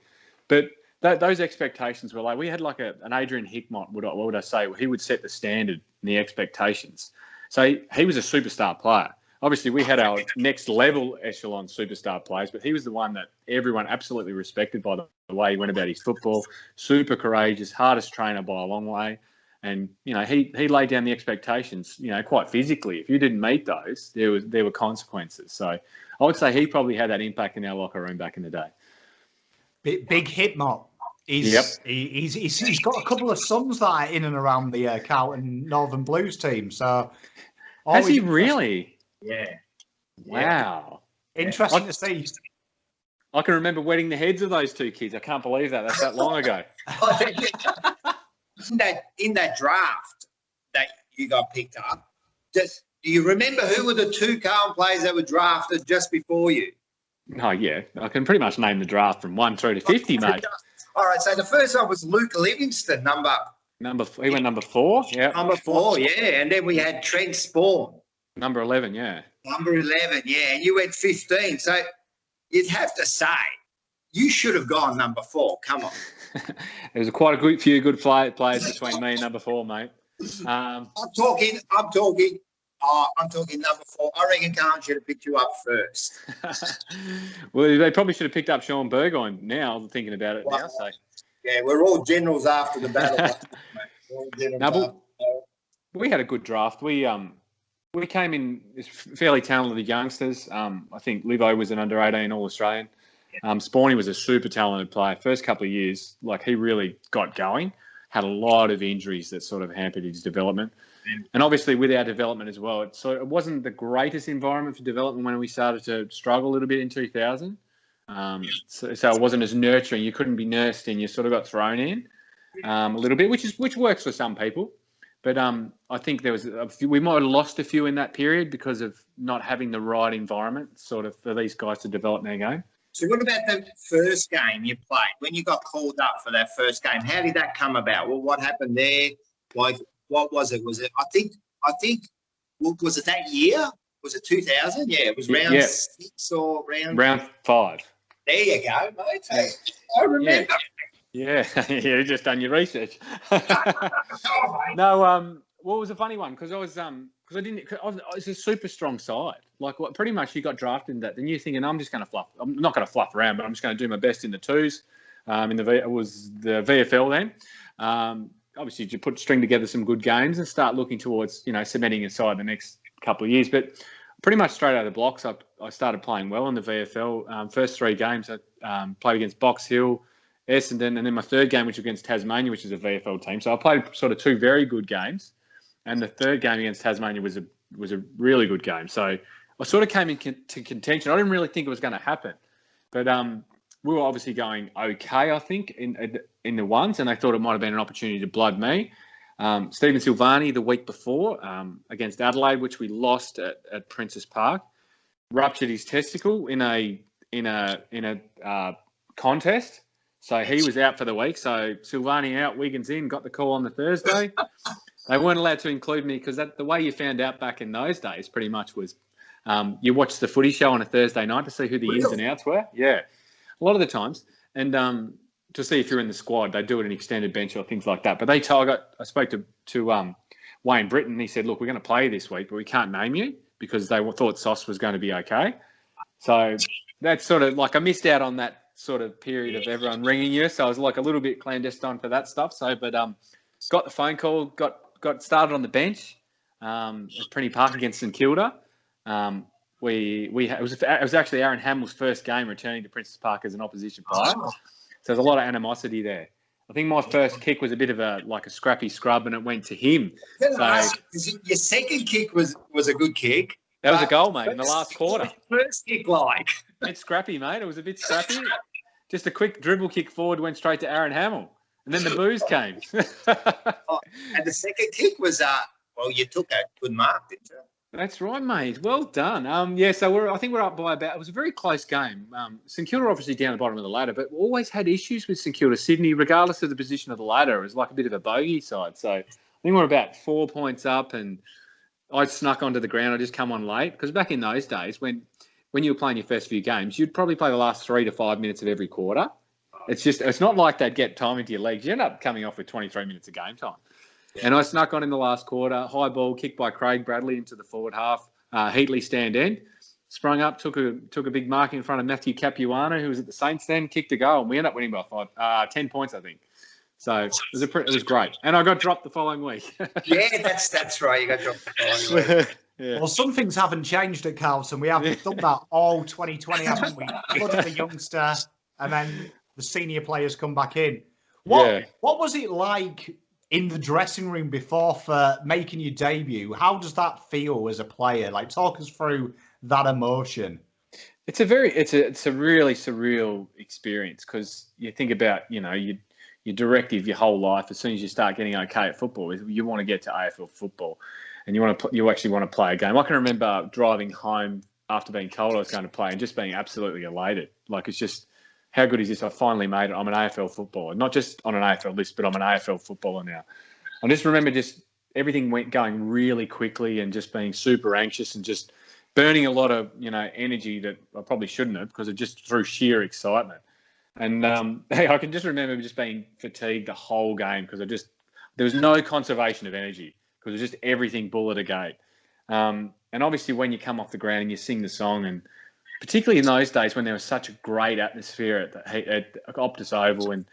But those expectations were like, we had like an Adrian Hickmott, what would I say? He would set the standard and the expectations. So, he was a superstar player. Obviously, we had our next level echelon superstar players, but he was the one that everyone absolutely respected by the way he went about his football. Super courageous, hardest trainer by a long way. And, he laid down the expectations, quite physically. If you didn't meet those, there were consequences. So I would say he probably had that impact in our locker room back in the day. Big Hickmott. He's got a couple of sons that are in and around the Carlton Northern Blues team. So has he really? Yeah. Wow. Interesting to see. I can remember wetting the heads of those 2 kids. I can't believe that. That's that long ago. in that draft that you got picked up, do you remember who were the 2 Carlton players that were drafted just before you? Oh, yeah. I can pretty much name the draft from 1 through to 50, mate. All right. So the first one was Luke Livingston, he went number 4. Yeah. Number 4, yeah. And then we had Trent Spawn. Number 11, yeah. Number 11, yeah. And you went 15. So you'd have to say you should have gone number 4. Come on. There was quite a few good players between me and number 4, mate. I'm talking number 4. I reckon Carlton should have picked you up first. Well, they probably should have picked up Sean Burgoyne now, I'm thinking about it now. So. Yeah, we're all generals after the battle. We had a good draft. We came in as fairly talented youngsters. I think Livo was an under-18 All-Australian. Spawny was a super talented player. First couple of years, he really got going. Had a lot of injuries that sort of hampered his development. And obviously with our development as well, it wasn't the greatest environment for development when we started to struggle a little bit in 2000. So it wasn't as nurturing. You couldn't be nursed in. You sort of got thrown in a little bit, which works for some people. But I think there was we might have lost a few in that period because of not having the right environment sort of for these guys to develop their game. So what about the first game you played? When you got called up for that first game, how did that come about? Well, what happened there? What was it? Was it, I think, was it that year? Was it 2000? Yeah, it was round 6 or round 5. There you go, mate. I remember. Yeah, you've just done your research. No, Well, it was a funny one because I was it's a super strong side. Like pretty much you got drafted in that. Then you're thinking I'm just going to fluff. I'm not going to fluff around, but I'm just going to do my best in the twos. It was the VFL then. Obviously, you string together some good games and start looking towards cementing aside the next couple of years. But pretty much straight out of the blocks, I started playing well in the VFL. First 3 games I played against Box Hill, Essendon, and then my third game, which was against Tasmania, which is a VFL team. So I played sort of 2 very good games, and the third game against Tasmania was a really good game. So I sort of came into contention. I didn't really think it was going to happen, but we were obviously going okay, I think, in the ones, and they thought it might have been an opportunity to blood me. Stephen Silvani the week before against Adelaide, which we lost at Princess Park, ruptured his testicle in a contest. So he was out for the week. So Silvani out, Wiggins in, got the call on the Thursday. They weren't allowed to include me because the way you found out back in those days pretty much was you watched the footy show on a Thursday night to see who the ins and outs were. Yeah, a lot of the times. And to see if you're in the squad, they do it in extended bench or things like that. But I spoke to Wayne Britton. He said, look, we're going to play this week, but we can't name you because they thought Sauce was going to be okay. So that's sort of like I missed out on that sort of period of everyone ringing you. So I was like a little bit clandestine for that stuff. So, but got the phone call, got started on the bench at Prenny Park against St Kilda. It was actually Aaron Hamill's first game returning to Princess Park as an opposition player. So there's a lot of animosity there. I think my first kick was a bit of a scrappy scrub, and it went to him. Your second kick was a good kick. That was a goal, mate, in the last quarter. First kick, It's scrappy, mate. It was a bit scrappy. Just a quick dribble kick forward, went straight to Aaron Hamill. And then the booze came. And the second kick was, you took a good mark, didn't you? That's right, mate. Well done. So I think we're up by about. It was a very close game. St Kilda obviously down the bottom of the ladder, but we always had issues with St Kilda. Sydney, regardless of the position of the ladder, it was like a bit of a bogey side. So I think we're about 4 points up, and I snuck onto the ground. I just come on late because back in those days, when you were playing your first few games, you'd probably play the last 3 to 5 minutes of every quarter. It's not like they'd get time into your legs. You end up coming off with 23 minutes of game time. Yeah. And I snuck on in the last quarter. High ball, kicked by Craig Bradley into the forward half. Heatley stand end. Sprung up, took a big mark in front of Matthew Capuano, who was at the Saints then, kicked a goal, and we ended up winning by 10 points, I think. So it was great. And I got dropped the following week. Yeah, that's right. You got dropped the following week. Yeah. Well, some things haven't changed at Carlton. We have done that all 2020, haven't we? Put up the youngster, and then the senior players come back in. What was it like in the dressing room before for making your debut? How does that feel as a player? Like, talk us through that emotion. It's a really surreal experience because you think about, your directive your whole life. As soon as you start getting okay at football, you want to get to AFL football, and you actually want to play a game. I can remember driving home after being told I was going to play and just being absolutely elated. Like, it's just, how good is this? I finally made it. I'm an AFL footballer, not just on an AFL list, but I'm an AFL footballer now. I just remember everything going really quickly and just being super anxious and just burning a lot of, energy that I probably shouldn't have because of just through sheer excitement. And I can just remember just being fatigued the whole game because there was no conservation of energy because it was just everything bull at a gate. And obviously when you come off the ground and you sing the song, and particularly in those days when there was such a great atmosphere at Optus Oval, and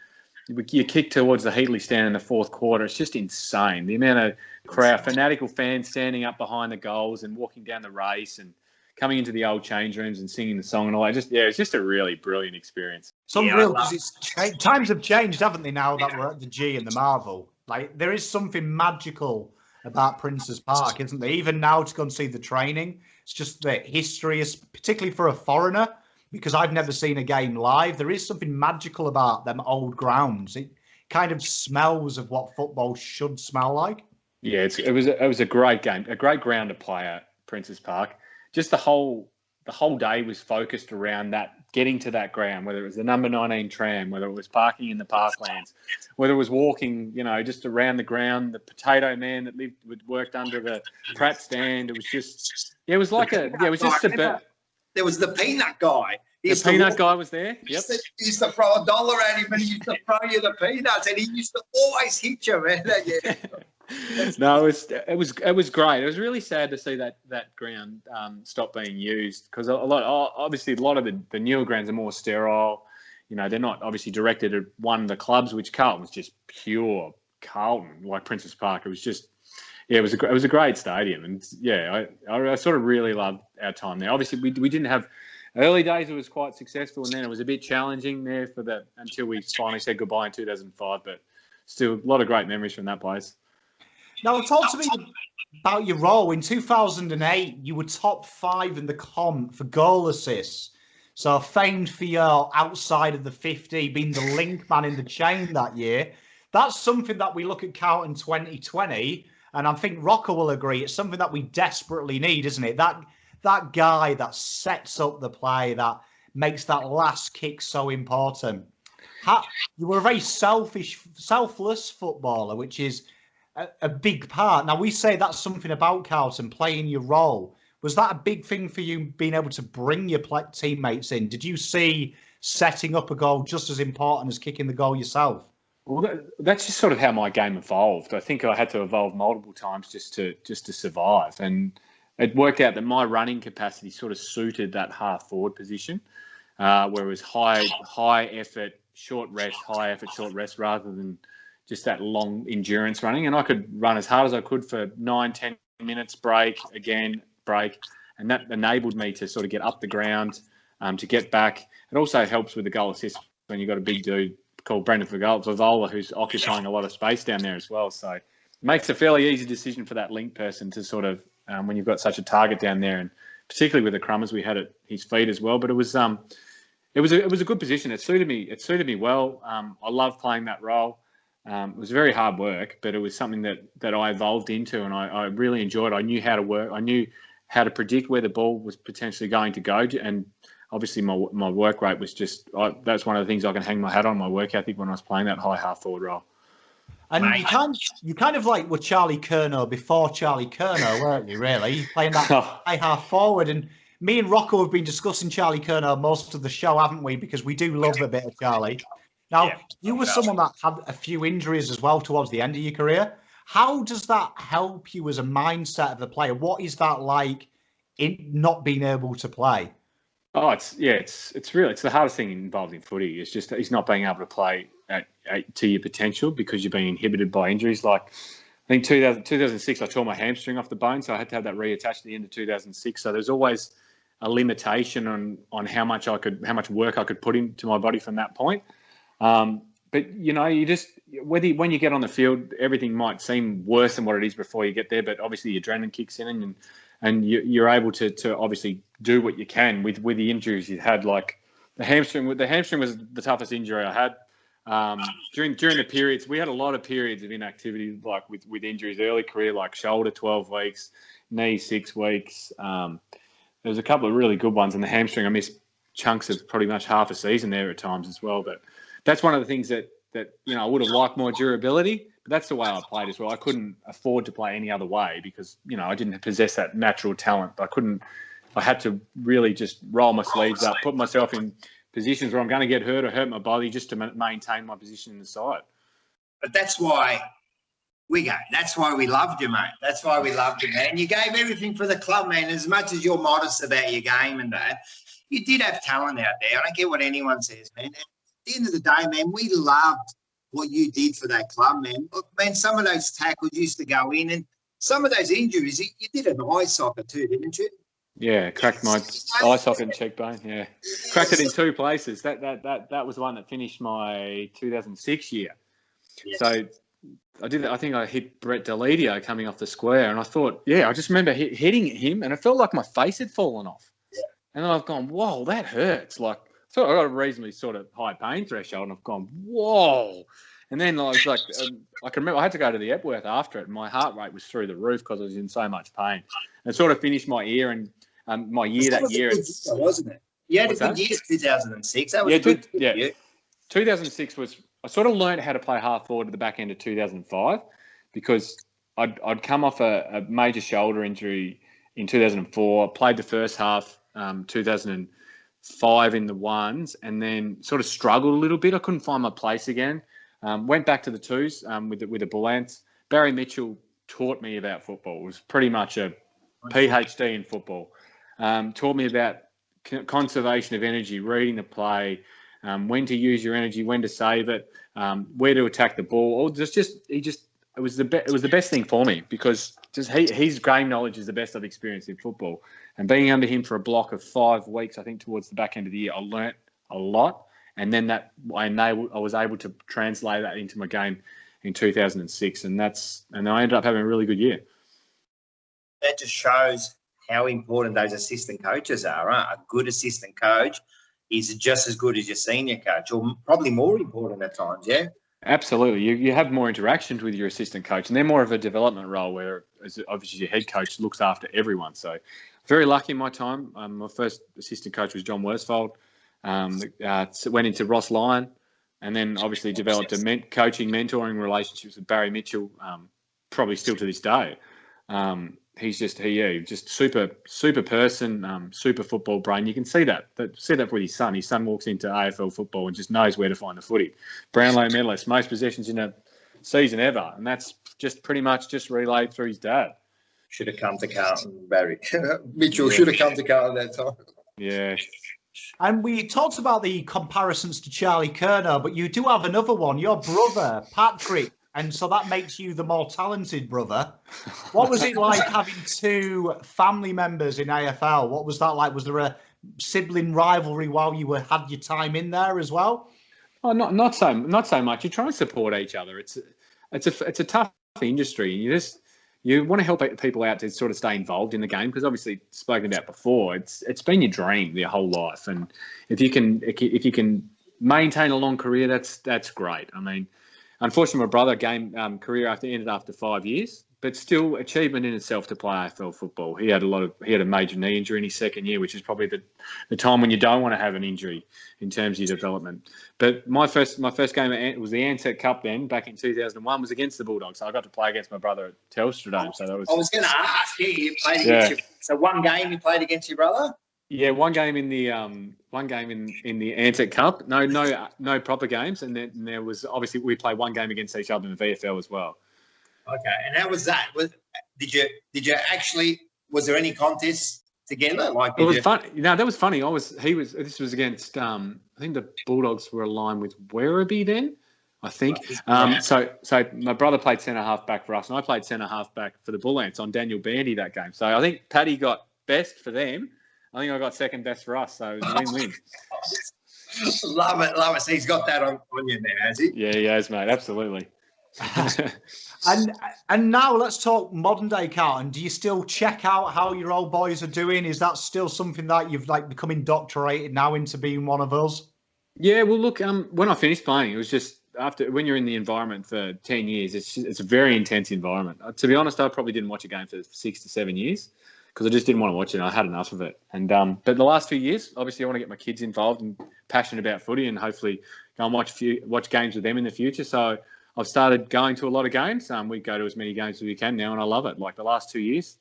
you kick towards the Heatley stand in the fourth quarter, it's just insane. The amount of crowd, fanatical fans standing up behind the goals and walking down the race and coming into the old change rooms and singing the song and all that. It's just a really brilliant experience. Times have changed, haven't they, now that we're at the G and the Marvel? Like, there is something magical about Princess Park, isn't there? Even now to go and see the training, it's just the history, particularly for a foreigner, because I've never seen a game live. There is something magical about them old grounds. It kind of smells of what football should smell like. Yeah, it was a great game, a great ground to play at, Princess Park. Just the whole day was focused around that, getting to that ground, whether it was the number 19 tram, whether it was parking in the parklands, whether it was walking, just around the ground, the potato man that worked under the Pratt stand. It was just, there was the peanut guy. The peanut guy was there. Yep. He used to throw $1 at him and he used to throw you the peanuts, and he used to always hit you, man. No, it was great. It was really sad to see that ground stop being used because obviously a lot of the newer grounds are more sterile. You know, they're not obviously directed at one of the clubs, which Carlton was just pure Carlton, like Princess Park. It was just, yeah, it was a great stadium, and yeah, I sort of really loved our time there. Obviously, we didn't have early days. It was quite successful, and then it was a bit challenging there until we finally said goodbye in 2005. But still, a lot of great memories from that place. Now, talk to me about your role. In 2008, you were top 5 in the comp for goal assists. So famed for your outside of the 50, being the link man in the chain that year. That's something that we look at Carlton 2020, and I think Rocco will agree, it's something that we desperately need, isn't it? That guy that sets up the play, that makes that last kick so important. You were a very selfless footballer, which is a big part. Now, we say that's something about Carlton, playing your role. Was that a big thing for you, being able to bring your teammates in? Did you see setting up a goal just as important as kicking the goal yourself? Well, that's just sort of how my game evolved. I think I had to evolve multiple times just to survive, and it worked out that my running capacity sort of suited that half forward position, where it was high effort, short rest, high effort, short rest, rather than just that long endurance running. And I could run as hard as I could for 9-10 minutes, break, and that enabled me to sort of get up the ground, to get back. It also helps with the goal assist when you've got a big dude called Brendan Favola, who's occupying a lot of space down there as well. So it makes a fairly easy decision for that link person to sort of, when you've got such a target down there, and particularly with the Crummers, we had at his feet as well. But it was a good position. It suited me well. I love playing that role. It was very hard work, but it was something that I evolved into, and I really enjoyed. I knew how to work. I knew how to predict where the ball was potentially going to go, and obviously my work rate was just, that's one of the things I can hang my hat on, my work ethic, when I was playing that high half forward role. And you kind of like were Charlie Curnow before Charlie Curnow, weren't you, really? Playing that high half forward. And me and Rocco have been discussing Charlie Curnow most of the show, haven't we? Because we do love a bit of Charlie. Now, you were someone that had a few injuries as well towards the end of your career. How does that help you as a mindset of a player? What is that like in not being able to play? Oh, it's the hardest thing involved in footy. It's not being able to play to your potential because you're being inhibited by injuries. Like, I think 2006, I tore my hamstring off the bone, so I had to have that reattached at the end of 2006. So there's always a limitation on how much work I could put into my body from that point. But you know, when you get on the field, everything might seem worse than what it is before you get there. But obviously, the adrenaline kicks in, and you're able to obviously do what you can with the injuries you had. Like the hamstring. The hamstring was the toughest injury I had. During the periods, we had a lot of periods of inactivity, like with injuries early career, like shoulder 12 weeks, knee 6 weeks. There was a couple of really good ones, and the hamstring I missed chunks of pretty much half a season there at times as well. But that's one of the things that I would have liked more durability, but that's the way I played as well. I couldn't afford to play any other way because I didn't possess that natural talent. I had to really just roll my sleeves up, put myself in positions where I'm going to get hurt or hurt my body just to maintain my position in the side. But that's why we loved you, mate. That's why we loved you, man. You gave everything for the club, man. As much as you're modest about your game and that, you did have talent out there. I don't care what anyone says, man. At the end of the day, man, we loved what you did for that club, man. Look, man, some of those tackles used to go in, and some of those injuries, you did an eye socket too, didn't you? Yeah, cracked my eye socket and cheekbone. Yeah, cracked it in 2 places. That was the one that finished my 2006 year. Yeah. So I did. I think I hit Brett Deledio coming off the square, and I thought, I just remember hitting him, and it felt like my face had fallen off. Yeah. And I've gone, whoa, that hurts. Like, so I got a reasonably sort of high pain threshold, and I've gone, whoa. And then I was like, I can remember I had to go to the Epworth after it, and my heart rate was through the roof because I was in so much pain. And it sort of finished my year and my year that year. Wasn't it? You had a good year, 2006. That was good. Yeah. 2006 was, I sort of learned how to play half forward at the back end of 2005 because I'd come off a major shoulder injury in 2004, played the first half 2005 in the ones, and then sort of struggled a little bit. I couldn't find my place again. Went back to the twos with the Bullants, Barry Mitchell taught me about football. It was pretty much a PhD in football. Taught me about conservation of energy, reading the play, when to use your energy, when to save it, where to attack the ball. Or it was the best thing for me, because just his game knowledge is the best I've experienced in football. And being under him for a block of 5 weeks, I think towards the back end of the year, I learnt a lot. And then I was able to translate that into my game in 2006, and I ended up having a really good year. That just shows how important those assistant coaches are, right? A good assistant coach is just as good as your senior coach, or probably more important at times, yeah? Absolutely. You have more interactions with your assistant coach, and they're more of a development role where, obviously, your head coach looks after everyone. So very lucky in my time. My first assistant coach was John Worsfold. Went into Ross Lyon, and then obviously developed a coaching, mentoring relationships with Barry Mitchell, probably still to this day. He's just super person, super football brain. You can see that with his son. His son walks into AFL football and just knows where to find the footy. Brownlow medalist, most possessions in a season ever, and that's just pretty much just relayed through his dad. Should have come to Carlton, Barry. Mitchell should have come to Carlton that time. Yeah. And we talked about the comparisons to Charlie Kerner, but you do have another one, your brother, Patrick. And so that makes you the more talented brother. What was it like having 2 family members in AFL? What was that like? Was there a sibling rivalry while you had your time in there as well? Oh, not so much. You try and support each other. It's a tough industry. You want to help people out to sort of stay involved in the game, because obviously, spoken about before, it's been your dream your whole life, and if you can maintain a long career, that's great. I mean, unfortunately, my brother career ended after 5 years, but still achievement in itself to play AFL football. He had a major knee injury in his second year, which is probably the time when you don't want to have an injury in terms of your development. But my first game was the Ansett Cup then, back in 2001, was against the Bulldogs. So I got to play against my brother at Telstra Dome. So that was. I was going to ask you played against so one game you played against your brother? Yeah, one game in the Ansett Cup. No proper games, and then there was obviously we played one game against each other in the VFL as well. Okay, and how was that? Did you actually? Was there any contests together? Like it was fun. No, that was funny. This was against. I think the Bulldogs were aligned with Werribee then. I think. So my brother played centre half back for us, and I played centre half back for the Bull Ants on Daniel Bandy that game. So I think Paddy got best for them. I think I got second best for us, so it was a win-win. Love it. So he's got that on you now, has he? Yeah, he has, mate. Absolutely. And now let's talk modern day, Carlton. Do you still check out how your old boys are doing? Is that still something that you've become indoctrinated now into being one of us? Yeah, well, look, when I finished playing, it was just when you're in the environment for 10 years, it's a very intense environment. To be honest, I probably didn't watch a game for 6 to 7 years, because I just didn't want to watch it. I had enough of it. And but the last few years, obviously, I want to get my kids involved and passionate about footy, and hopefully go and watch games with them in the future. So I've started going to a lot of games. We go to as many games as we can now, and I love it. Like the last 2 years,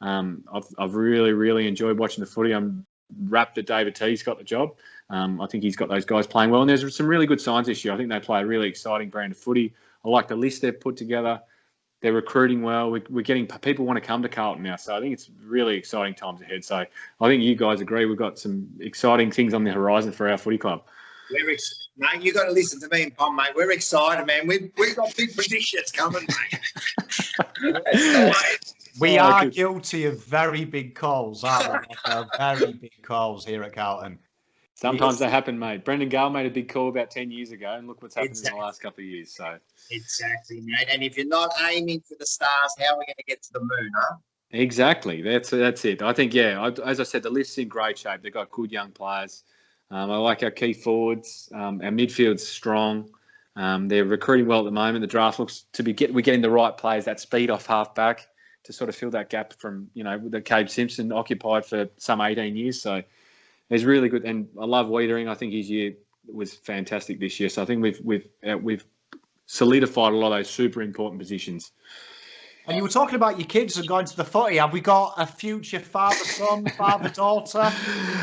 I've really, really enjoyed watching the footy. I'm rapt that David T's got the job. I think he's got those guys playing well, and there's some really good signs this year. I think they play a really exciting brand of footy. I like the list they've put together. They're recruiting well. We're getting people want to come to Carlton now, so I think it's really exciting times ahead. So I think you guys agree. We've got some exciting things on the horizon for our footy club. Mate, you got to listen to me and Pom, mate. We're excited, man. We've got big predictions coming, mate. We are guilty of very big calls, aren't we? Very big calls here at Carlton. Sometimes they happen, mate. Brendan Gale made a big call about 10 years ago, and look what's happened in the last couple of years. So exactly, mate. And if you're not aiming for the stars, how are we going to get to the moon, huh? Exactly. That's it. I think, as I said, the list's in great shape. They've got good young players. I like our key forwards. Our midfield's strong. They're recruiting well at the moment. The draft looks to be we're getting the right players, that speed off half back to sort of fill that gap from, the Cabe Simpson occupied for some 18 years. So it's really good. And I love Wiedering. I think his year was fantastic this year. So I think we've solidified a lot of those super important positions. And you were talking about your kids and going to the footy. Have we got a future father-son, father-daughter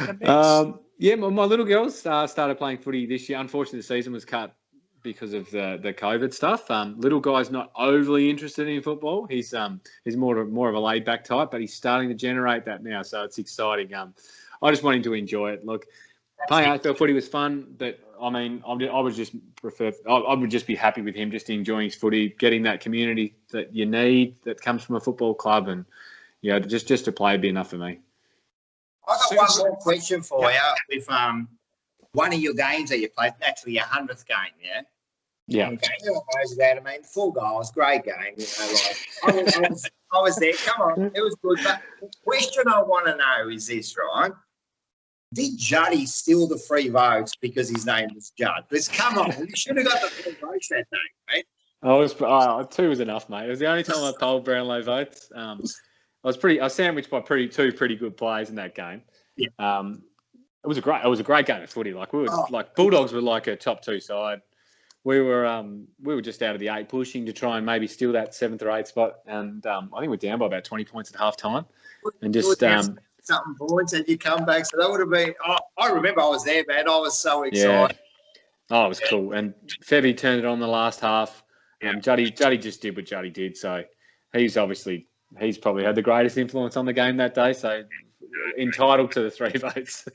in the mix? Yeah, my little girls started playing footy this year. Unfortunately, the season was cut because of the COVID stuff. Little guy's not overly interested in football. He's more of a laid back type, but he's starting to generate that now, so it's exciting. I just want him to enjoy it. Look, playing AFL footy was fun, but I mean, I would just be happy with him just enjoying his footy, getting that community that you need that comes from a football club, and just to play would be enough for me. I've got one more question for you. With one of your games that you played, actually your 100th game, yeah? Yeah. Okay, everyone knows about it. I mean, 4 goals, great game. I was there. Come on, it was good. But the question I want to know is this, right? Did Juddy steal the free votes because his name was Judd? Because come on, you should have got the free votes that day, mate. 2 was enough, mate. It was the only time I polled Brownlow votes. I was sandwiched by two pretty good players in that game. Yeah. It was a great game of footy. Like like Bulldogs were like a top 2 side. We were just out of the 8 pushing to try and maybe steal that 7th or 8th spot, and I think we're down by about 20 points at half time, and just something points and you come back. So that would have been. I remember I was there, man. I was so excited. Yeah. Oh, it was cool. And Febby turned it on the last half. Juddy just did what Juddy did. So he's probably had the greatest influence on the game that day. So entitled to the 3 votes.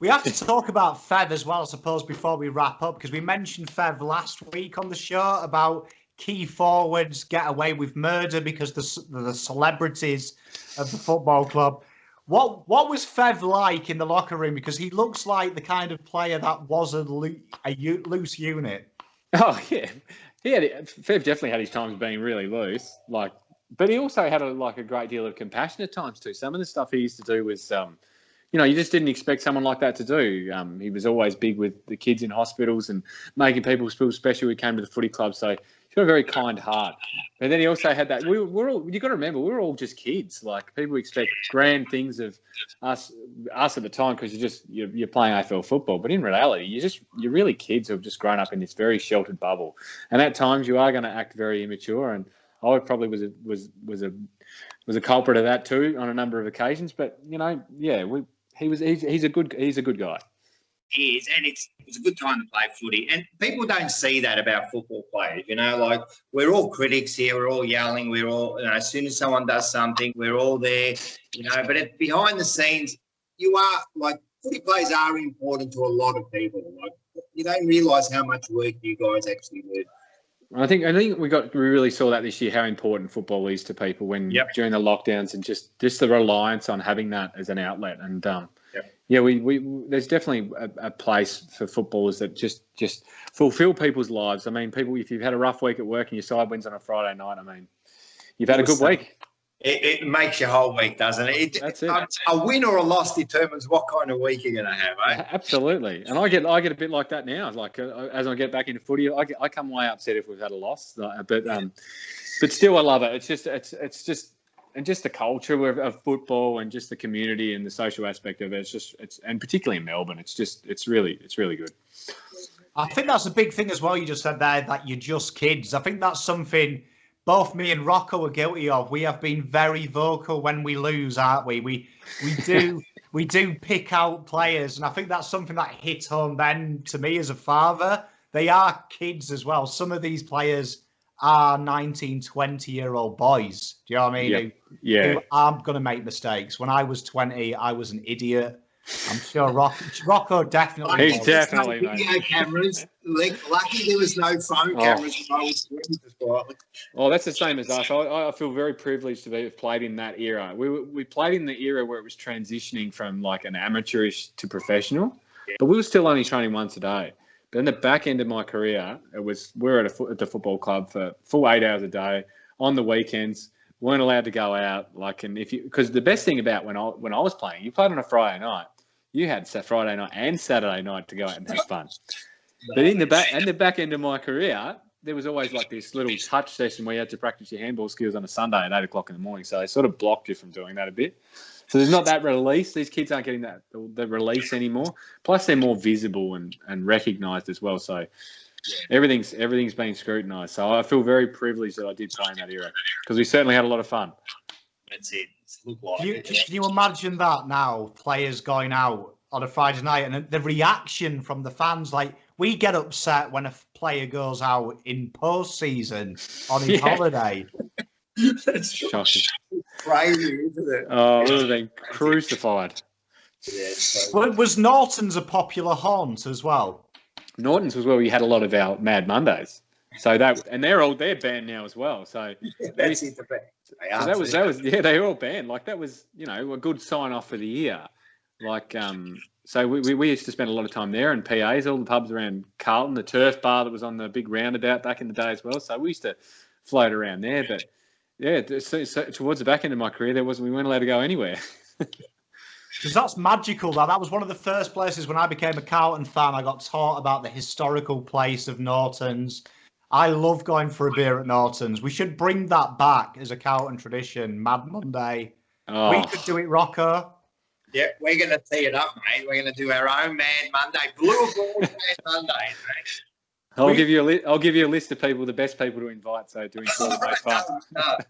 We have to talk about Fev as well, I suppose, before we wrap up, because we mentioned Fev last week on the show about key forwards get away with murder because the celebrities of the football club. What was Fev like in the locker room? Because he looks like the kind of player that was a loose unit. Oh yeah, Fev definitely had his times being really loose, but he also had a great deal of compassion at times too. Some of the stuff he used to do was, you just didn't expect someone like that to do. He was always big with the kids in hospitals and making people feel special who came to the footy club. So he's got a very kind heart. But then he also had that. We're all. You got to remember, we were all just kids. Like, people expect grand things of us at the time because you're playing AFL football. But in reality, you're really kids who have just grown up in this very sheltered bubble. And at times you are going to act very immature. And I probably was a culprit of that too on a number of occasions. But he's a good guy. He is, and it was a good time to play footy. And people don't see that about football players, like we're all critics here, we're all yelling, we're all, as soon as someone does something, we're all there, but behind the scenes, you are, footy players are important to a lot of people. You don't realise how much work you guys actually do. I think we really saw that this year, how important football is to people during the lockdowns, and just the reliance on having that as an outlet. And there's definitely a place for footballers that just fulfill people's lives. I mean, people, if you've had a rough week at work and your side wins on a Friday night, I mean, you've had a good week. It makes your whole week, doesn't it? That's it. A win or a loss determines what kind of week you're going to have, eh? Absolutely. And I get a bit like that now. Like, as I get back into footy, I come away upset if we've had a loss. But still, I love it. It's just the culture of football and just the community and the social aspect of it. And particularly in Melbourne, it's really good. I think that's a big thing as well. You just said there that you're just kids. I think that's something both me and Rocco are guilty of. We have been very vocal when we lose, aren't we? We do pick out players, and I think that's something that hit home then to me as a father. They are kids as well. Some of these players are 19, 20-year-old boys. Do you know what I mean? Yeah. Who aren't going to make mistakes. When I was 20, I was an idiot. I'm sure Rocco definitely. He's definitely, no video cameras. Lucky there was no phone cameras. When I was 20. Oh, that's the same as us. I feel very privileged to have played in that era. We played in the era where it was transitioning from like an amateurish to professional, but we were still only training once a day. But in the back end of my career, we're at the football club for full 8 hours a day on the weekends. Weren't allowed to go out. Because the best thing about when I was playing, you played on a Friday night. You had Friday night and Saturday night to go out and have fun. But in the back end of my career, there was always like this little touch session where you had to practice your handball skills on a Sunday at 8 o'clock in the morning. So they sort of blocked you from doing that a bit. So there's not that release. These kids aren't getting the release anymore. Plus, they're more visible and recognised as well. So everything's being scrutinised. So I feel very privileged that I did play in that era because we certainly had a lot of fun. That's it. Look like can you imagine that now? Players going out on a Friday night, and the reaction from the fans, like we get upset when a player goes out in postseason on his holiday. That's Shocking. crazy, isn't it? Oh, we would have been crucified. Yeah, Was Norton's a popular haunt as well? Norton's was where we had a lot of our Mad Mondays. So they're banned now as well. So that's it. They're all banned. Like that was, a good sign off for the year. Like, so we used to spend a lot of time there and PAs, all the pubs around Carlton, the Turf Bar that was on the big roundabout back in the day as well. So we used to float around there. But yeah, so towards the back end of my career, we weren't allowed to go anywhere. Because that's magical. That was one of the first places when I became a Carlton fan. I got taught about the historical place of Norton's. I love going for a beer at Norton's. We should bring that back as a Carlton tradition. Mad Monday. Oh. We could do it, Rocco. Yeah, we're going to tee it up, mate. We're going to do our own Mad Monday, Blue Ball Mad Monday, mate. I'll give you a list of people, the best people to invite. So to ensure that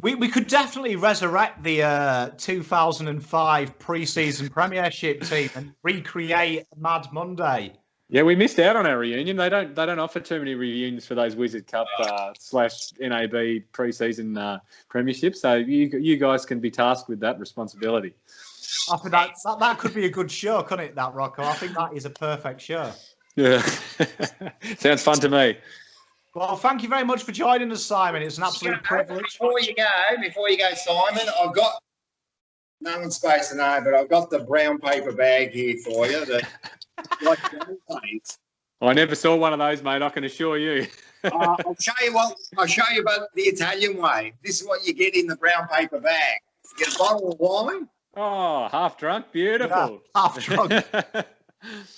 We could definitely resurrect the 2005 pre-season Premiership team and recreate Mad Monday. Yeah, we missed out on our reunion. They don't offer too many reunions for those Wizard Cup / NAB pre-season premierships. So you guys can be tasked with that responsibility. I think that could be a good show, couldn't it, that, Rocco? I think that is a perfect show. Yeah. Sounds fun to me. Well, thank you very much for joining us, Simon. It's an absolute privilege. Before you go, Simon, I've got, no one's supposed to know, but I've got the brown paper bag here for you. I never saw one of those, mate. I can assure you. I'll show you about the Italian way. This is what you get in the brown paper bag. You get a bottle of wine. Oh, half drunk. Beautiful. Yeah, half drunk.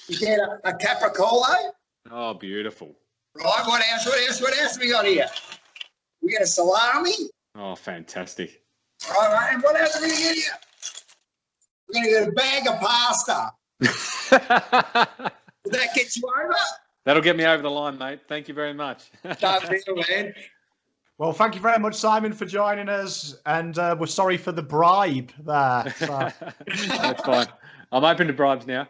You get a Capricolo. Oh, beautiful. Right, what else we got here? We got a salami. Oh, fantastic. Right, and what else are we going to get here? We're going to get a bag of pasta. Will that get you over? That'll get me over the line, mate. Thank you very much. Done deal, man. Well, thank you very much, Simon, for joining us. And we're sorry for the bribe there. So. That's fine. I'm open to bribes now.